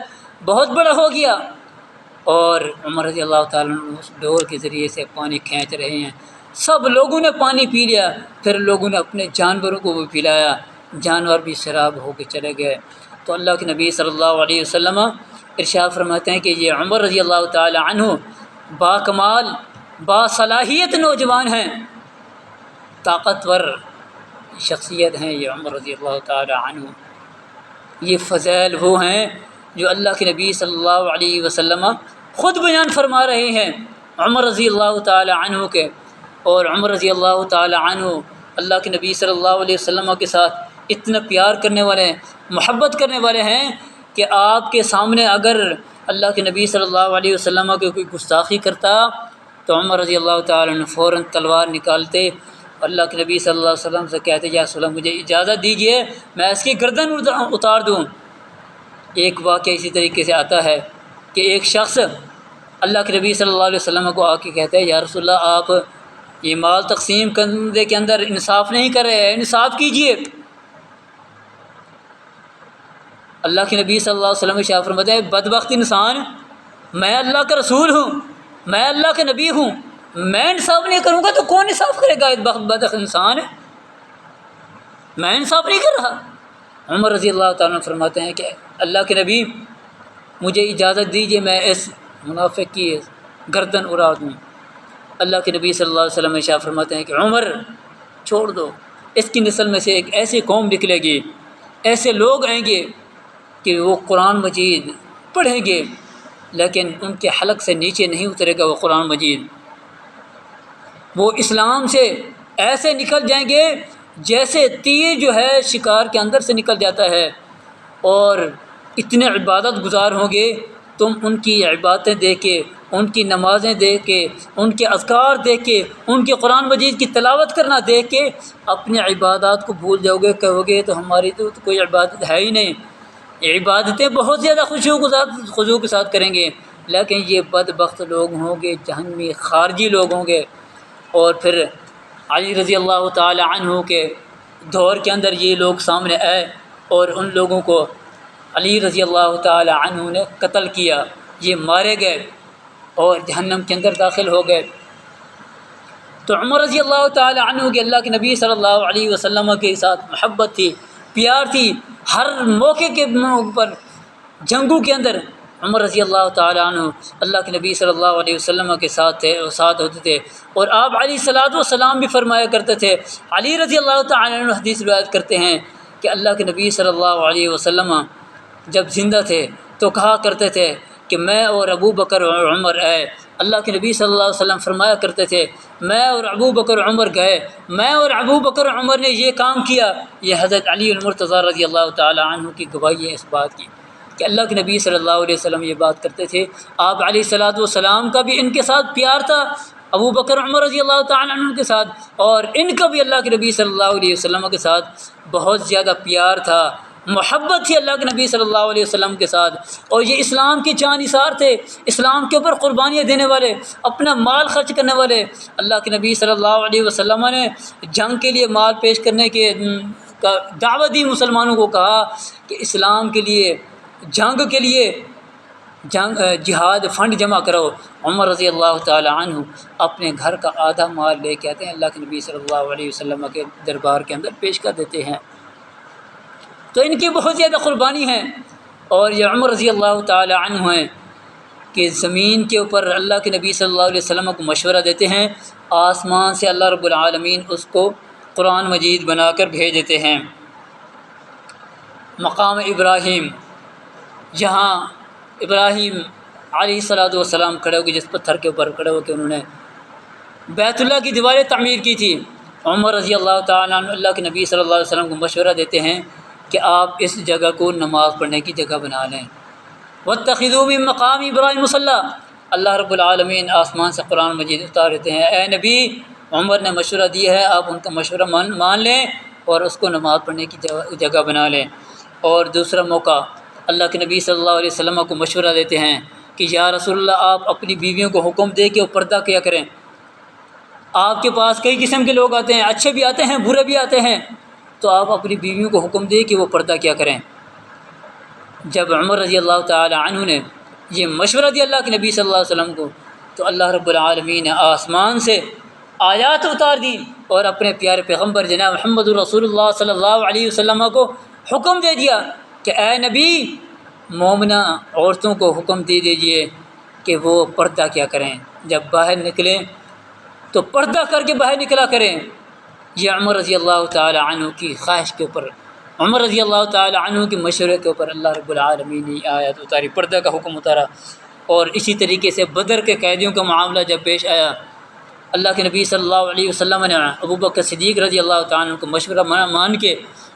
بہت بڑا ہو گیا، اور عمر رضی اللہ تعالی عنہ اس ڈول کے ذریعے سے پانی کھینچ رہے ہیں۔ سب لوگوں نے پانی پی لیا، پھر لوگوں نے اپنے جانوروں کو بھی پلایا، جانور بھی شراب ہو کے چلے گئے۔ تو اللہ کے نبی صلی اللہ علیہ وسلم ارشاد فرماتے ہیں کہ یہ عمر رضی اللہ تعالی عنہ با کمال با صلاحیت نوجوان ہیں، طاقتور شخصیت ہیں یہ عمر رضی اللہ تعالی عنہ۔ یہ فضائل وہ ہیں جو اللہ کے نبی صلی اللہ علیہ وسلم خود بیان فرما رہے ہیں عمر رضی اللہ تعالی عنہ کے۔ اور عمر رضی اللہ تعالی عنہ اللہ کے نبی صلی اللہ علیہ وسلم کے ساتھ اتنا پیار کرنے والے ہیں، محبت کرنے والے ہیں کہ آپ کے سامنے اگر اللہ کے نبی صلی اللہ علیہ وسلم کی کوئی گستاخی کرتا تو عمر رضی اللہ تعالی عنہ فوراً تلوار نکالتے، اللہ کے نبی صلی اللہ علیہ وسلم سے کہتے یا رسول اللہ مجھے اجازت دیجیے میں اس کی گردن اتار دوں۔ ایک واقعہ اسی طریقے سے آتا ہے کہ ایک شخص اللہ کے نبی صلی اللہ علیہ وسلم کو آ کے کہتا ہے یا رسول اللہ آپ یہ مال تقسیم کرنے کے اندر انصاف نہیں کر رہے ہیں، انصاف کیجیے۔ اللہ کے نبی صلی اللہ علیہ وسلم شاہ فرماتے ہیں بدبخت انسان، میں اللہ کا رسول ہوں، میں اللہ کے نبی ہوں، میں انصاف نہیں کروں گا تو کون انصاف کرے گا؟ بدبخت انسان، میں انصاف نہیں کر رہا۔ عمر رضی اللہ تعالیٰ عنہ فرماتے ہیں کہ اللہ کے نبی مجھے اجازت دیجیے میں اس منافق کی گردن اڑا دوں۔ اللہ کے نبی صلی اللہ علیہ وسلم شاہ فرماتے ہیں کہ عمر چھوڑ دو، اس کی نسل میں سے ایک ایسی قوم نکلے گی، ایسے لوگ آئیں گے کہ وہ قرآن مجید پڑھیں گے لیکن ان کے حلق سے نیچے نہیں اترے گا وہ قرآن مجید، وہ اسلام سے ایسے نکل جائیں گے جیسے تیر جو ہے شکار کے اندر سے نکل جاتا ہے، اور اتنے عبادت گزار ہوں گے تم ان کی عبادتیں دیکھ کے، ان کی نمازیں دیکھ کے، ان کے اذکار دیکھ کے، ان کے قرآن مجید کی تلاوت کرنا دیکھ کے اپنی عبادات کو بھول جاؤ گے، کہو گے تو ہماری تو کوئی عبادت ہے ہی نہیں، یہ عبادتیں بہت زیادہ خضوع کے ساتھ کریں گے، لیکن یہ بدبخت لوگ ہوں گے، جہنمی خارجی لوگ ہوں گے۔ اور پھر علی رضی اللہ تعالی عنہ کے دور کے اندر یہ لوگ سامنے آئے اور ان لوگوں کو علی رضی اللہ تعالی عنہ نے قتل کیا، یہ مارے گئے اور جہنم کے اندر داخل ہو گئے۔ تو عمر رضی اللہ تعالی عنہ کے اللہ کے نبی صلی اللہ علیہ وسلم کے ساتھ محبت تھی، پیار تھی، ہر موقع کے اوپر جنگوں کے اندر عمر رضی اللہ تعالی عنہ اللہ کے نبی صلی اللہ علیہ وسلم کے ساتھ ہوتے تھے، اور آپ علیہ الصلوۃ والسلام بھی فرمایا کرتے تھے۔ علی رضی اللہ تعالی عنہ حدیث روایت کرتے ہیں کہ اللہ کے نبی صلی اللہ علیہ وسلم جب زندہ تھے تو کہا کرتے تھے کہ میں اور ابو بکر اور عمر آئے، اللہ کے نبی صلی اللہ علیہ وسلم فرمایا کرتے تھے میں اور ابو بکر اور عمر گئے، میں اور ابو بکر اور عمر نے یہ کام کیا۔ یہ حضرت علی المرتضیٰ رضی اللہ تعالی عنہ کی گواہی ہے اس بات کی کہ اللہ کے نبی صلی اللہ علیہ وسلم یہ بات کرتے تھے۔ آپ علیہ الصلوۃ والسلام کا بھی ان کے ساتھ پیار تھا، ابو بکر عمر رضی اللہ تعالی عنہ کے ساتھ، اور ان کا بھی اللہ کے نبی صلی اللہ علیہ وسلم کے ساتھ بہت زیادہ پیار تھا، محبت تھی اللہ کے نبی صلی اللہ علیہ وسلم کے ساتھ، اور یہ اسلام کے جاں نثار تھے، اسلام کے اوپر قربانیاں دینے والے، اپنا مال خرچ کرنے والے۔ اللہ کے نبی صلی اللہ علیہ وسلم نے جنگ کے لیے مال پیش کرنے کا دعوت دی، مسلمانوں کو کہا کہ اسلام کے لیے، جنگ کے لیے جہاد فنڈ جمع کرو۔ عمر رضی اللہ تعالی عنہ اپنے گھر کا آدھا مال لے کے آتے ہیں، اللہ کے نبی صلی اللہ علیہ وسلم کے دربار کے اندر پیش کر دیتے ہیں۔ تو ان کی بہت زیادہ قربانی ہے۔ اور یہ عمر رضی اللہ تعالی عنہ ہیں کہ زمین کے اوپر اللہ کے نبی صلی اللہ علیہ وسلم کو مشورہ دیتے ہیں، آسمان سے اللہ رب العالمین اس کو قرآن مجید بنا کر بھیج دیتے ہیں۔ مقام ابراہیم، جہاں ابراہیم علیہ الصلوۃ والسلام کھڑے ہو کے، جس پتھر کے اوپر کھڑے ہو کے انہوں نے بیت اللہ کی دیواریں تعمیر کی تھی، عمر رضی اللہ تعالیٰ عنہ اللہ کے نبی صلی اللہ علیہ وسلم کو مشورہ دیتے ہیں کہ آپ اس جگہ کو نماز پڑھنے کی جگہ بنا لیں۔ واتخذوا من مقام ابراہیم مصلی، اللہ رب العالمین آسمان سے قرآن مجید اتار دیتے ہیں، اے نبی، عمر نے مشورہ دیا ہے، آپ ان کا مشورہ مان لیں اور اس کو نماز پڑھنے کی جگہ بنا لیں۔ اور دوسرا موقع اللہ کے نبی صلی اللہ علیہ وسلم کو مشورہ دیتے ہیں کہ یا رسول اللہ، آپ اپنی بیویوں کو حکم دے کہ وہ پردہ کیا کریں۔ آپ کے پاس کئی قسم کے لوگ آتے ہیں، اچھے بھی آتے ہیں، برے بھی آتے ہیں، تو آپ اپنی بیویوں کو حکم دے کہ وہ پردہ کیا کریں۔ جب عمر رضی اللہ تعالی عنہ نے یہ مشورہ دیا اللہ کے نبی صلی اللہ علیہ وسلم کو، تو اللہ رب العالمین نے آسمان سے آیات اتار دی اور اپنے پیارے پیغمبر جناب محمد رسول اللہ صلی اللہ علیہ وسلم کو حکم دے دیا کہ اے نبی، مومنہ عورتوں کو حکم دے دیجئے کہ وہ پردہ کیا کریں، جب باہر نکلیں تو پردہ کر کے باہر نکلا کریں۔ یہ عمر رضی اللہ تعالی عنہ کی خواہش کے اوپر، عمر رضی اللہ تعالی عنہ کے مشورے کے اوپر اللہ رب العالمین نے آیت اتاری، پردہ کا حکم اتارا۔ اور اسی طریقے سے بدر کے قیدیوں کا معاملہ جب پیش آیا، اللہ کے نبی صلی اللہ علیہ وسلم نے ابوبکر صدیق رضی اللہ تعالیٰ عنہ کو مشورہ مان کے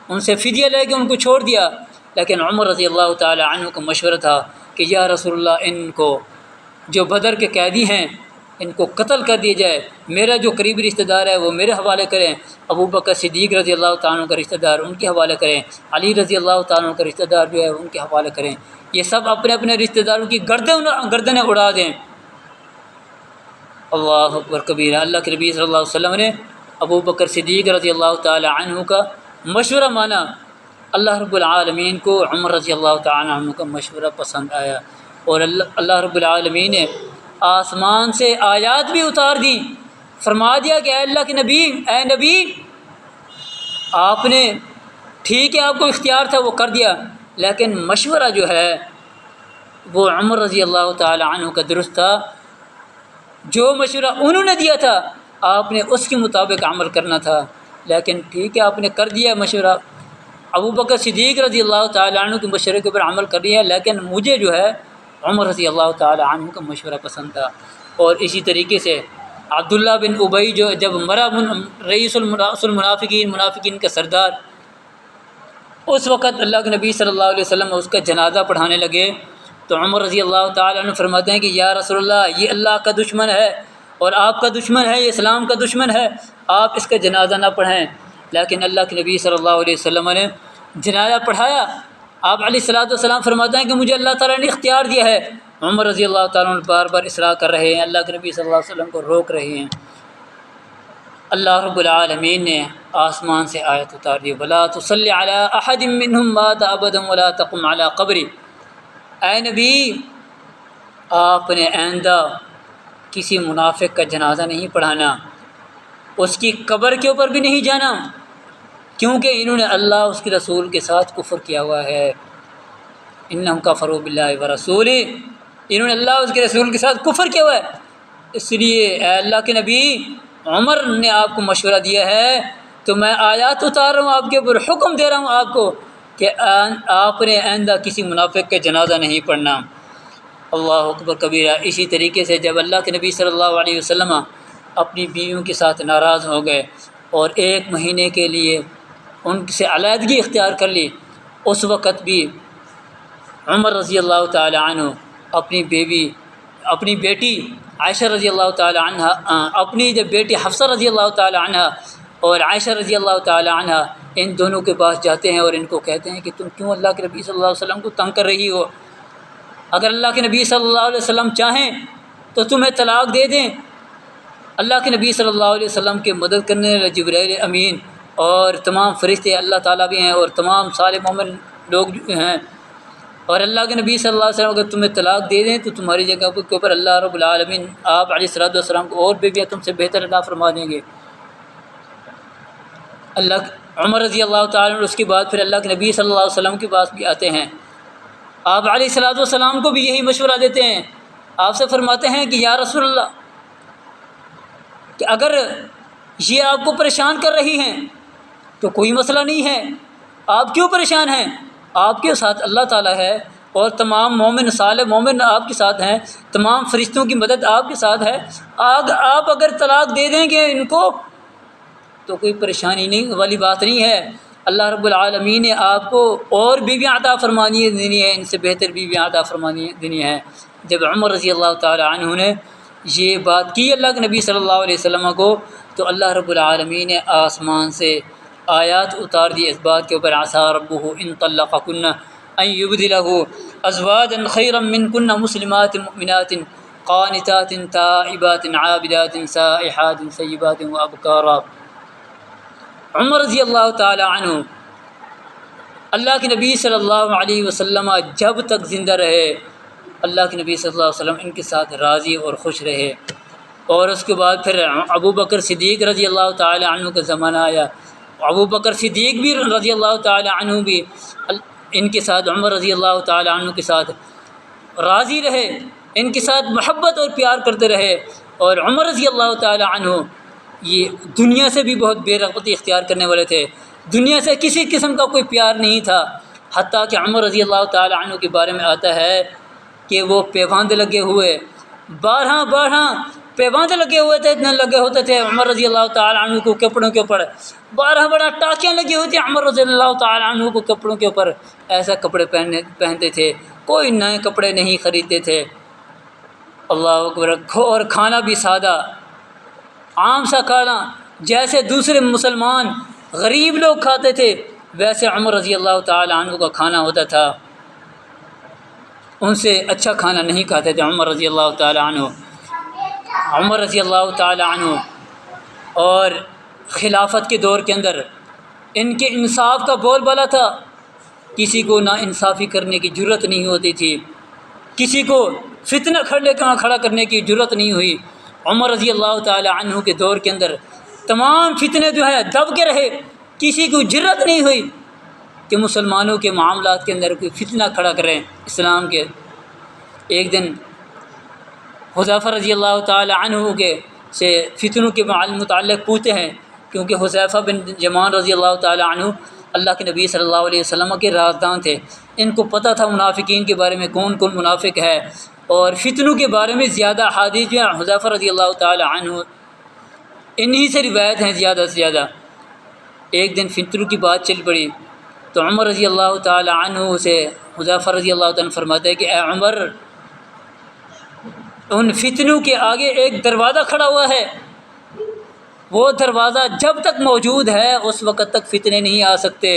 ان سے فدیہ لے کے ان کو چھوڑ دیا، لیکن عمر رضی اللہ تعالی عنہ کا مشورہ تھا کہ یا رسول اللہ، ان کو جو بدر کے قیدی ہیں ان کو قتل کر دیا جائے، میرا جو قریبی رشتہ دار ہے وہ میرے حوالے کریں، ابوبکر صدیق رضی اللہ تعالیٰ عنہ کا رشتہ دار ان کے حوالے کریں، علی رضی اللہ تعالیٰ عنہ کا رشتہ دار جو ہے ان کے حوالے کریں، یہ سب اپنے اپنے رشتہ داروں کی گردنیں اڑا دیں۔ اللہ اکبر کبیرہ۔ اللہ کے نبی صلی اللہ علیہ وسلم نے ابوبکر صدیق رضی اللہ تعالی عنہ کا مشورہ مانا۔ اللہ رب العالمین کو عمر رضی اللہ تعالی عنہ کا مشورہ پسند آیا، اور اللہ رب العالمین نے آسمان سے آیات بھی اتار دی، فرما دیا کہ اے اللہ کے نبی، اے نبی، آپ نے ٹھیک ہے، آپ کو اختیار تھا وہ کر دیا، لیکن مشورہ جو ہے وہ عمر رضی اللہ تعالی عنہ کا درست تھا، جو مشورہ انہوں نے دیا تھا آپ نے اس کے مطابق عمل کرنا تھا، لیکن ٹھیک ہے آپ نے کر دیا مشورہ، ابوبکر صدیق رضی اللہ تعالی عنہ کے مشورے کے اوپر عمل کر دیا، لیکن مجھے جو ہے عمر رضی اللہ تعالی عنہ کا مشورہ پسند تھا۔ اور اسی طریقے سے عبداللہ بن ابی جو جب مرا رئیس المنافقین، منافقین کا سردار، اس وقت اللہ کے نبی صلی اللہ علیہ وسلم اس کا جنازہ پڑھانے لگے، تو عمر رضی اللہ تعالی عنہ فرماتے ہیں کہ یا رسول اللہ، یہ اللہ کا دشمن ہے اور آپ کا دشمن ہے، یہ اسلام کا دشمن ہے، آپ اس کا جنازہ نہ پڑھیں۔ لیکن اللہ کے نبی صلی اللہ علیہ وسلم نے جنازہ پڑھایا۔ آپ علیہ الصلوۃ والسلام فرماتے ہیں کہ مجھے اللہ تعالیٰ نے اختیار دیا ہے۔ عمر رضی اللہ تعالیٰ عنہ بار بار اصرار کر رہے ہیں، اللہ کے نبی صلی اللہ علیہ وسلم کو روک رہے ہیں۔ اللہ رب العالمین نے آسمان سے آیت اتار دی، وَلَا تُصَلِّ عَلَىٰ أَحَدٍ مِّنْهُمْ مَاتَ أَبَدًا وَلَا تَقُمْ عَلَىٰ قَبْرِهِ۔ اے نبی، آپ نے آئندہ کسی منافق کا جنازہ نہیں پڑھانا، اس کی قبر کے اوپر بھی نہیں جانا، کیونکہ انہوں نے اللہ اس کے رسول کے ساتھ کفر کیا ہوا ہے۔ انہم کفروا باللہ ورسولہ، انہوں نے اللہ اس کے رسول کے ساتھ کفر کیا ہوا ہے۔ اس لیے اے اللہ کے نبی، عمر نے آپ کو مشورہ دیا ہے تو میں آیات اتار رہا ہوں آپ کے اوپر، حکم دے رہا ہوں آپ کو کہ آپ نے آئندہ کسی منافق کا جنازہ نہیں پڑھنا۔ اللہ اکبر کبیرہ۔ اسی طریقے سے جب اللہ کے نبی صلی اللہ علیہ وسلم اپنی بیویوں کے ساتھ ناراض ہو گئے اور 1 مہینے کے لیے ان سے علیحدگی اختیار کر لی، اس وقت بھی عمر رضی اللہ تعالی عنہ اپنی بیٹی عائشہ رضی اللہ تعالی عنہ، اپنی جب بیٹی حفصہ رضی اللہ تعالی عنہ اور عائشہ رضی اللہ تعالی عنہ ان دونوں کے پاس جاتے ہیں اور ان کو کہتے ہیں کہ تم کیوں اللہ کے نبی صلی اللہ علیہ وسلم کو تنگ کر رہی ہو؟ اگر اللہ کے نبی صلی اللہ علیہ وسلم چاہیں تو تمہیں طلاق دے دیں۔ اللہ کے نبی صلی اللہ علیہ وسلم کی مدد کرنے والے جبرائیل امین اور تمام فرشتے اللہ تعالیٰ بھی ہیں اور تمام صالح مومن لوگ ہیں، اور اللہ کے نبی صلی اللہ علیہ وسلم اگر تمہیں طلاق دے دیں تو تمہاری جگہ کے اوپر اللہ رب العالمین آپ علیہ الصلوۃ والسلام کو اور بیویاں تم سے بہتر عطا فرما دیں گے۔ عمر رضی اللہ تعالیٰ عنہ اس کے بعد پھر اللہ کے نبی صلی اللہ علیہ وسلم کے پاس بھی آتے ہیں، آپ علیہ الصلوۃ والسلام کو بھی یہی مشورہ دیتے ہیں، آپ سے فرماتے ہیں کہ یا رسول اللہ کہ اگر یہ آپ کو پریشان کر رہی ہیں تو کوئی مسئلہ نہیں ہے، آپ کیوں پریشان ہیں؟ آپ کے ساتھ اللہ تعالیٰ ہے اور تمام مومن صالح مومن آپ کے ساتھ ہیں، تمام فرشتوں کی مدد آپ کے ساتھ ہے، آپ اگر طلاق دے دیں گے ان کو تو کوئی پریشانی نہیں والی بات نہیں ہے، اللہ رب العالمین نے آپ کو اور بیویاں عطا فرمانی دینی ہے، ان سے بہتر بیویاں عطا فرمانی دینی ہے۔ جب عمر رضی اللہ تعالی عنہ نے یہ بات کی اللہ کے نبی صلی اللہ علیہ وسلم کو تو اللہ رب العالمین نے آسمان سے آیات اتار دی اس بات کے اوپر، عسیٰ ربہ ان طلقکن ان یبدلہ ازواجا خیرا منکن مسلمات مؤمنات قانتات تائبات عابدات سائحات ثیبات وابکارا۔ عمر رضی اللہ تعالی عنہ اللہ کے نبی صلی اللہ علیہ وسلم جب تک زندہ رہے اللہ کے نبی صلی اللہ علیہ وسلم ان کے ساتھ راضی اور خوش رہے، اور اس کے بعد پھر ابو بکر صدیق رضی اللہ تعالی عنہ کا زمانہ آیا، ابو بکر صدیق بھی رضی اللہ تعالی عنہ بھی ان کے ساتھ عمر رضی اللہ تعالی عنہ کے ساتھ راضی رہے، ان کے ساتھ محبت اور پیار کرتے رہے، اور عمر رضی اللہ تعالی عنہ یہ دنیا سے بھی بہت بے رغبتی اختیار کرنے والے تھے، دنیا سے کسی قسم کا کوئی پیار نہیں تھا، حتیٰ کہ عمر رضی اللہ تعالی عنہ کے بارے میں آتا ہے کہ وہ پیوند لگے ہوئے 12 پیوند لگے ہوئے تھے، اتنے لگے ہوتے تھے عمر رضی اللہ تعالی عنہ کو کپڑوں کے اوپر، 12 ٹاکیاں لگی ہوئی تھیں عمر رضی اللہ تعالی عنہ کو کپڑوں کے اوپر، ایسا کپڑے پہنتے تھے، کوئی نئے کپڑے نہیں خریدتے تھے، اللہ اکبر، اور کھانا بھی سادہ عام سا کھانا، جیسے دوسرے مسلمان غریب لوگ کھاتے تھے ویسے عمر رضی اللہ تعالی عنہ کا کھانا ہوتا تھا، ان سے اچھا کھانا نہیں کھاتے تھے عمر رضی اللہ تعالی عنہ۔ عمر رضی اللہ تعالی عنہ اور خلافت کے دور کے اندر ان کے انصاف کا بول بالا تھا، کسی کو نا انصافی کرنے کی جرت نہیں ہوتی تھی، کسی کو فتنہ کھڑا کرنے کی جرت نہیں ہوئی۔ عمر رضی اللہ تعالی عنہ کے دور کے اندر تمام فتنے جو ہے دب کے رہے، کسی کو جرت نہیں ہوئی کہ مسلمانوں کے معاملات کے اندر کوئی فتنہ کھڑا کریں اسلام کے۔ ایک دن حذیفہ رضی اللہ تعالی عنہ کے سے فتنوں کے متعلق پوچھتے ہیں، کیونکہ حذیفہ بن یمان رضی اللہ تعالی عنہ اللہ کے نبی صلی اللہ علیہ وسلم کے رازدان تھے، ان کو پتہ تھا منافقین کے بارے میں کون کون منافق ہے، اور فتنوں کے بارے میں زیادہ احادیث جو ہیں حذیفہ رضی اللہ تعالی عنہ انہی سے روایت ہیں زیادہ سے زیادہ۔ ایک دن فتنوں کی بات چل پڑی تو عمر رضی اللہ تعالی عنہ سے حذیفہ رضی اللہ تعالی عنہ فرماتے ہیں کہ اے عمر، ان فتنوں کے آگے ایک دروازہ کھڑا ہوا ہے، وہ دروازہ جب تک موجود ہے اس وقت تک فتنے نہیں آ سکتے۔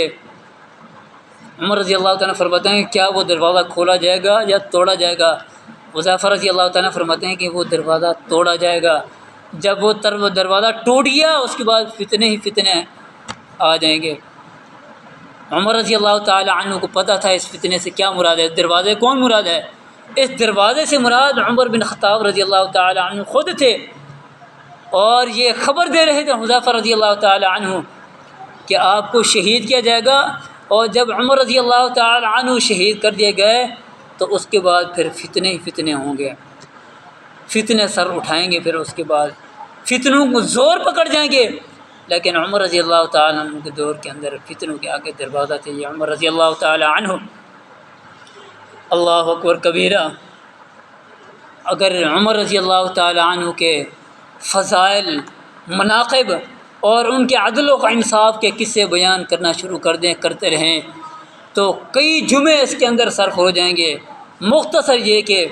عمر رضی اللہ تعالیٰ فرماتے ہیں کیا وہ دروازہ کھولا جائے گا یا توڑا جائے گا؟ حذیفہ رضی اللہ تعالیٰ فرماتے ہیں کہ وہ دروازہ توڑا جائے گا، جب وہ دروازہ ٹوٹ گیا اس کے بعد فتنے ہی فتنے آ جائیں گے۔ عمر رضی اللہ تعالیٰ عنہ کو پتہ تھا اس فتنے سے کیا مراد ہے، دروازے کون مراد ہے، اس دروازے سے مراد عمر بن خطاب رضی اللہ تعالیٰ عنہ خود تھے، اور یہ خبر دے رہے تھے حذیفہ رضی اللہ تعالیٰ عنہ کہ آپ کو شہید کیا جائے گا، اور جب عمر رضی اللہ تعالیٰ عنہ شہید کر دیے گئے تو اس کے بعد پھر فتنے ہی فتنے ہوں گے، فتنے سر اٹھائیں گے، پھر اس کے بعد فتنوں کو زور پکڑ جائیں گے۔ لیکن عمر رضی اللہ تعالیٰ عنہ کے دور کے اندر فتنوں کے آگے دروازہ تھے یہ عمر رضی اللہ تعالیٰ عنہ۔ اللہ اکبر کبیرہ۔ اگر عمر رضی اللہ تعالیٰ عنہ کے فضائل، مناقب اور ان کے عدل و انصاف کے قصے بیان کرنا شروع کرتے رہیں تو کئی جمعے اس کے اندر صرف ہو جائیں گے۔ مختصر یہ کہ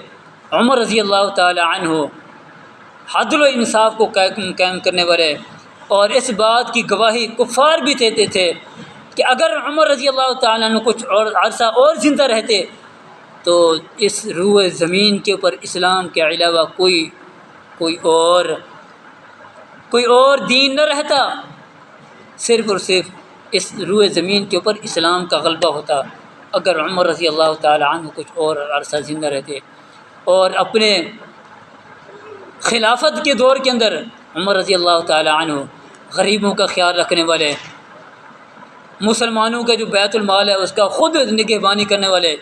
عمر رضی اللہ تعالی عنہ عدل و انصاف کو قائم کرنے والے، اور اس بات کی گواہی کفار بھی دیتے تھے کہ اگر عمر رضی اللہ تعالیٰ عنہ کچھ اور عرصہ اور زندہ رہتے تو اس روئے زمین کے اوپر اسلام کے علاوہ کوئی اور دین نہ رہتا، صرف اور صرف اس روئے زمین کے اوپر اسلام کا غلبہ ہوتا اگر عمر رضی اللہ تعالیٰ عنہ کچھ اور عرصہ زندہ رہتے۔ اور اپنے خلافت کے دور کے اندر عمر رضی اللہ تعالیٰ عنہ غریبوں کا خیال رکھنے والے، مسلمانوں کا جو بیت المال ہے اس کا خود نگہبانی کرنے والے،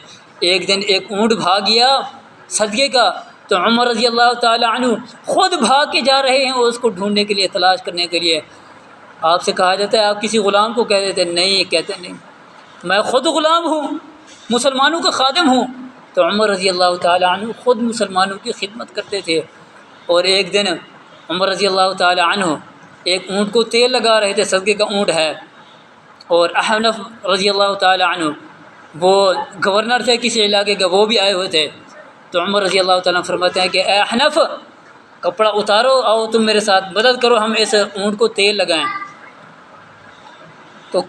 ایک دن ایک اونٹ بھاگ گیا صدقے کا تو عمر رضی اللہ تعالیٰ عنہ خود بھاگ کے جا رہے ہیں اور اس کو ڈھونڈنے کے لیے، تلاش کرنے کے لیے۔ آپ سے کہا جاتا ہے آپ کسی غلام کو کہہ دیتے نہیں، کہتے نہیں میں خود غلام ہوں، مسلمانوں کا خادم ہوں۔ تو عمر رضی اللہ تعالیٰ عنہ خود مسلمانوں کی خدمت کرتے تھے۔ اور ایک دن عمر رضی اللہ تعالیٰ عنہ ایک اونٹ کو تیل لگا رہے تھے، صدقے کا اونٹ ہے، اور احنف رضی اللہ تعالیٰ عنہ وہ گورنر تھے کسی علاقے کا، وہ بھی آئے ہوئے تھے۔ تو عمر رضی اللہ تعالیٰ عنہ فرماتے ہیں کہ اے احنف، کپڑا اتارو، آؤ تم میرے ساتھ مدد کرو، ہم اس اونٹ کو تیل لگائیں۔ تو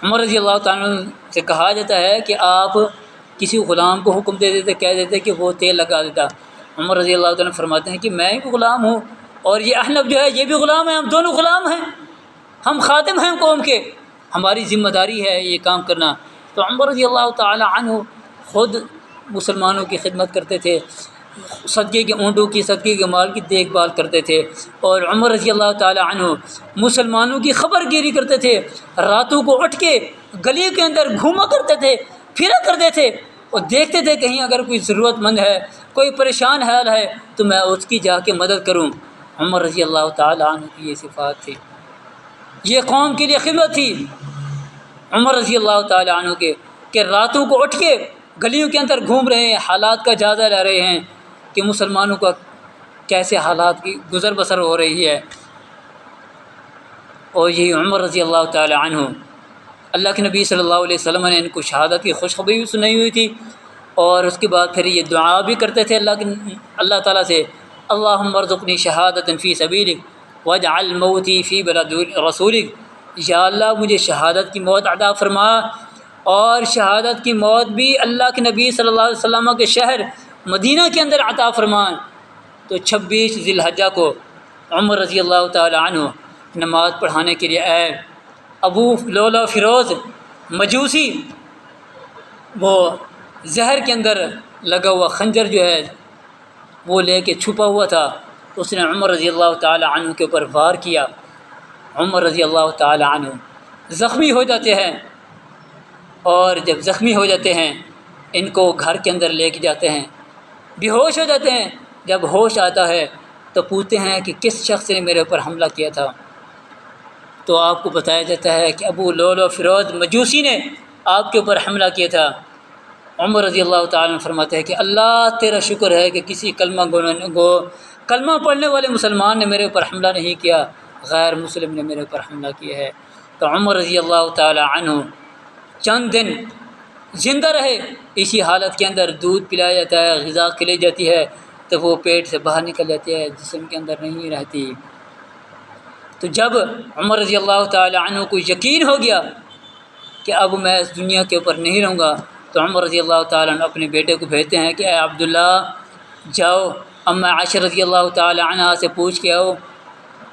عمر رضی اللہ تعالیٰ عنہ سے کہا جاتا ہے کہ آپ کسی غلام کو حکم دے دیتے، کہہ دیتے کہ وہ تیل لگا دیتا۔ عمر رضی اللہ تعالیٰ عنہ فرماتے ہیں کہ میں بھی غلام ہوں اور یہ احنف جو ہے یہ بھی غلام ہے، ہم دونوں غلام ہیں، ہم خادم ہیں قوم کے، ہماری ذمہ داری ہے یہ کام کرنا۔ تو عمر رضی اللہ تعالیٰ عنہ خود مسلمانوں کی خدمت کرتے تھے، صدقے کے اونٹوں کی، صدقے کے مال کی دیکھ بھال کرتے تھے، اور عمر رضی اللہ تعالیٰ عنہ مسلمانوں کی خبر گیری کرتے تھے، راتوں کو اٹھ کے گلی کے اندر گھوما کرتے تھے، پھرا کرتے تھے اور دیکھتے تھے کہیں اگر کوئی ضرورت مند ہے، کوئی پریشان حال ہے تو میں اس کی جا کے مدد کروں۔ عمر رضی اللہ تعالیٰ عنہ کی یہ صفات تھی، یہ قوم کے لیے خدمت تھی عمر رضی اللہ تعالیٰ عنہ کے، کہ راتوں کو اٹھ کے گلیوں کے اندر گھوم رہے ہیں، حالات کا جائزہ لے رہے ہیں کہ مسلمانوں کا کیسے حالات کی گزر بسر ہو رہی ہے۔ اور یہی عمر رضی اللہ تعالیٰ عنہ، اللہ کے نبی صلی اللہ علیہ وسلم نے ان کو شہادت کی خوشخبری بھی سنائی ہوئی تھی، اور اس کے بعد پھر یہ دعا بھی کرتے تھے اللہ تعالیٰ سے، اللہم ارزقنی شہادۃ فی سبیلک واجعل موتی فی بلد رسولک، یا اللہ مجھے شہادت کی موت عطا فرما، اور شہادت کی موت بھی اللہ کے نبی صلی اللہ علیہ وسلم کے شہر مدینہ کے اندر عطا فرما۔ تو 26 ذی الحجہ کو عمر رضی اللہ تعالیٰ عنہ نماز پڑھانے کے لیے آئے۔ ابو لولا فیروز مجوسی، وہ زہر کے اندر لگا ہوا خنجر جو ہے وہ لے کے چھپا ہوا تھا، اس نے عمر رضی اللہ تعالیٰ عنہ کے اوپر وار کیا۔ عمر رضی اللہ تعالیٰ عنہ زخمی ہو جاتے ہیں، اور جب زخمی ہو جاتے ہیں ان کو گھر کے اندر لے کے جاتے ہیں، بے ہوش ہو جاتے ہیں۔ جب ہوش آتا ہے تو پوچھتے ہیں کہ کس شخص نے میرے اوپر حملہ کیا تھا، تو آپ کو بتایا جاتا ہے کہ ابو لولو فیروز مجوسی نے آپ کے اوپر حملہ کیا تھا۔ عمر رضی اللہ تعالیٰ عنہ فرماتے ہیں کہ اللہ تیرا شکر ہے کہ کسی کلمہ پڑھنے والے مسلمان نے میرے اوپر حملہ نہیں کیا، غیر مسلم نے میرے اوپر حملہ کیا ہے۔ تو عمر رضی اللہ تعالیٰ عنہ چند دن زندہ رہے، اسی حالت کے اندر دودھ پلایا جاتا ہے، غذا کھلائی جاتی ہے تو وہ پیٹ سے باہر نکل جاتی ہے، جسم کے اندر نہیں رہتی۔ تو جب عمر رضی اللہ تعالیٰ عنہ کو یقین ہو گیا کہ اب میں اس دنیا کے اوپر نہیں رہوں گا، تو عمر رضی اللہ تعالیٰ عنہ اپنے بیٹے کو بھیجتے ہیں کہ اے عبداللہ جاؤ اماں عائشہ رضی اللہ تعالیٰ عنہ سے پوچھ کے آؤ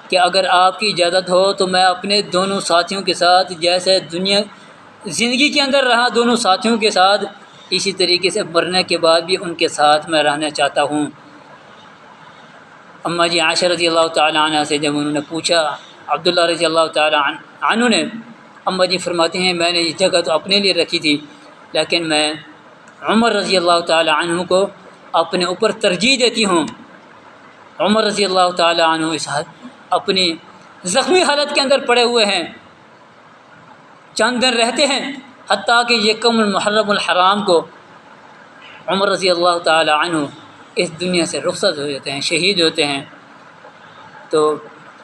کہ اگر آپ کی اجازت ہو تو میں اپنے دونوں ساتھیوں کے ساتھ جیسے زندگی کے اندر رہا دونوں ساتھیوں کے ساتھ، اسی طریقے سے مرنے کے بعد بھی ان کے ساتھ میں رہنا چاہتا ہوں۔ اماں جی عائشہ رضی اللہ تعالیٰ عنہ سے جب انہوں نے پوچھا عبداللہ رضی اللہ تعالیٰ عنہ نے، اماں جی فرماتے ہیں میں نے یہ جگہ تو اپنے لیے رکھی تھی، لیکن میں عمر رضی اللہ تعالیٰ عنہ کو اپنے اوپر ترجیح دیتی ہوں۔ عمر رضی اللہ تعالیٰ عنہ اس اپنی زخمی حالت کے اندر پڑے ہوئے ہیں، چند دن رہتے ہیں، حتیٰ کہ یکم المحرم الحرام کو عمر رضی اللہ تعالیٰ عنہ اس دنیا سے رخصت ہو جاتے ہیں، شہید ہوتے ہیں۔ تو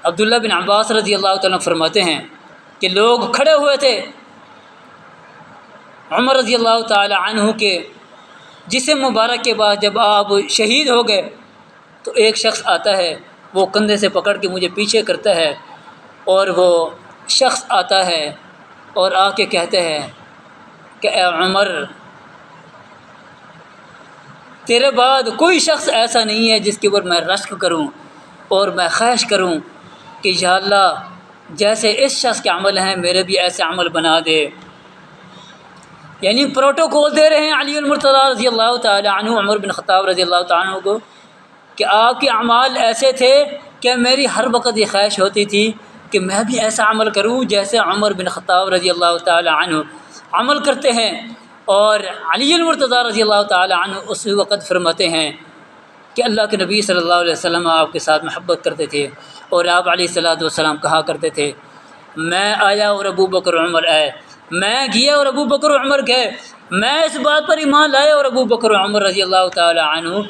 عبداللہ بن عباس رضی اللہ تعالیٰ فرماتے ہیں کہ لوگ کھڑے ہوئے تھے عمر رضی اللہ تعالیٰ عنہ کے جسم مبارک کے بعد جب آپ شہید ہو گئے تو ایک شخص آتا ہے، وہ کندھے سے پکڑ کے مجھے پیچھے کرتا ہے، اور وہ شخص آتا ہے اور آ کے کہتے ہیں کہ اے عمر، تیرے بعد کوئی شخص ایسا نہیں ہے جس کے اوپر میں رشک کروں اور میں خواہش کروں کہ یا اللہ جیسے اس شخص کے عمل ہیں میرے بھی ایسے عمل بنا دے۔ یعنی پروٹوکول دے رہے ہیں علی المرتضیٰ رضی اللہ تعالی عنہ، عمر بن خطاب رضی اللہ تعالیٰ عنہ کو، کہ آپ کے اعمال ایسے تھے کہ میری ہر وقت یہ خواہش ہوتی تھی کہ میں بھی ایسا عمل کروں جیسے عمر بن خطاب رضی اللہ تعالی عنہ عمل کرتے ہیں۔ اور علی المرتضیٰ رضی اللہ تعالی عنہ اس وقت فرماتے ہیں کہ اللہ کے نبی صلی اللہ علیہ وسلم آپ کے ساتھ محبت کرتے تھے، اور آپ علیہ الصلوۃ والسلام کہا کرتے تھے میں آیا اور ابو بکر عمر آئے، میں گیا اور ابو بکر عمر گئے، میں اس بات پر ایمان لائے اور ابو بکر عمر رضی اللہ تعالی عنہ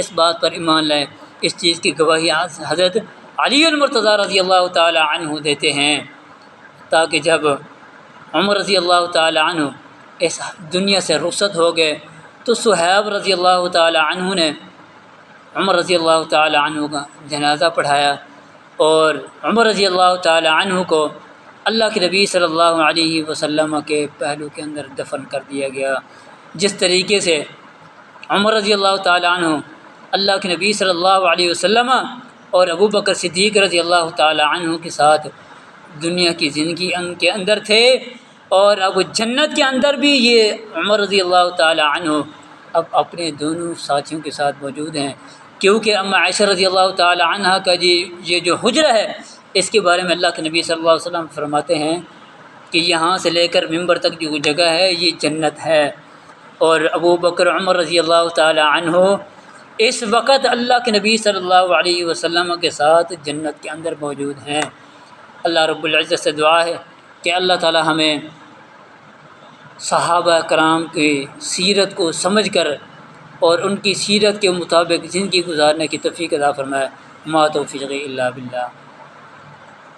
اس بات پر ایمان لائے۔ اس چیز کی گواہی حضرت علی المرتضیٰ رضی اللہ تعالی عنہ دیتے ہیں، تاکہ جب عمر رضی اللہ تعالی عنہ اس دنیا سے رخصت ہو گئے تو صہیب رضی اللہ تعالی عنہ نے عمر رضی اللہ تعالی عنہ کا جنازہ پڑھایا، اور عمر رضی اللہ تعالی عنہ کو اللہ کے نبی صلی اللہ علیہ وسلم کے پہلو کے اندر دفن کر دیا گیا۔ جس طریقے سے عمر رضی اللہ تعالی عنہ اللہ کے نبی صلی اللہ علیہ وسلم اور ابو بکر صدیق رضی اللہ تعالی عنہ کے ساتھ دنیا کی زندگی کے اندر تھے، اور اب جنت کے اندر بھی یہ عمر رضی اللہ تعالی عنہ اب اپنے دونوں ساتھیوں کے ساتھ موجود ہیں، کیونکہ ام عائشہ رضی اللہ تعالی عنہ کا یہ جو حجرہ ہے اس کے بارے میں اللہ کے نبی صلی اللہ علیہ وسلم فرماتے ہیں کہ یہاں سے لے کر ممبر تک جو جگہ ہے یہ جنت ہے، اور ابو بکر عمر رضی اللہ تعالی عنہ اس وقت اللہ کے نبی صلی اللہ علیہ وسلم کے ساتھ جنت کے اندر موجود ہیں۔ اللہ رب العزت سے دعا ہے کہ اللہ تعالی ہمیں صحابہ کرام کی سیرت کو سمجھ کر اور ان کی سیرت کے مطابق زندگی گزارنے کی توفیق عطا فرمائے۔ ما توفیق الا باللہ۔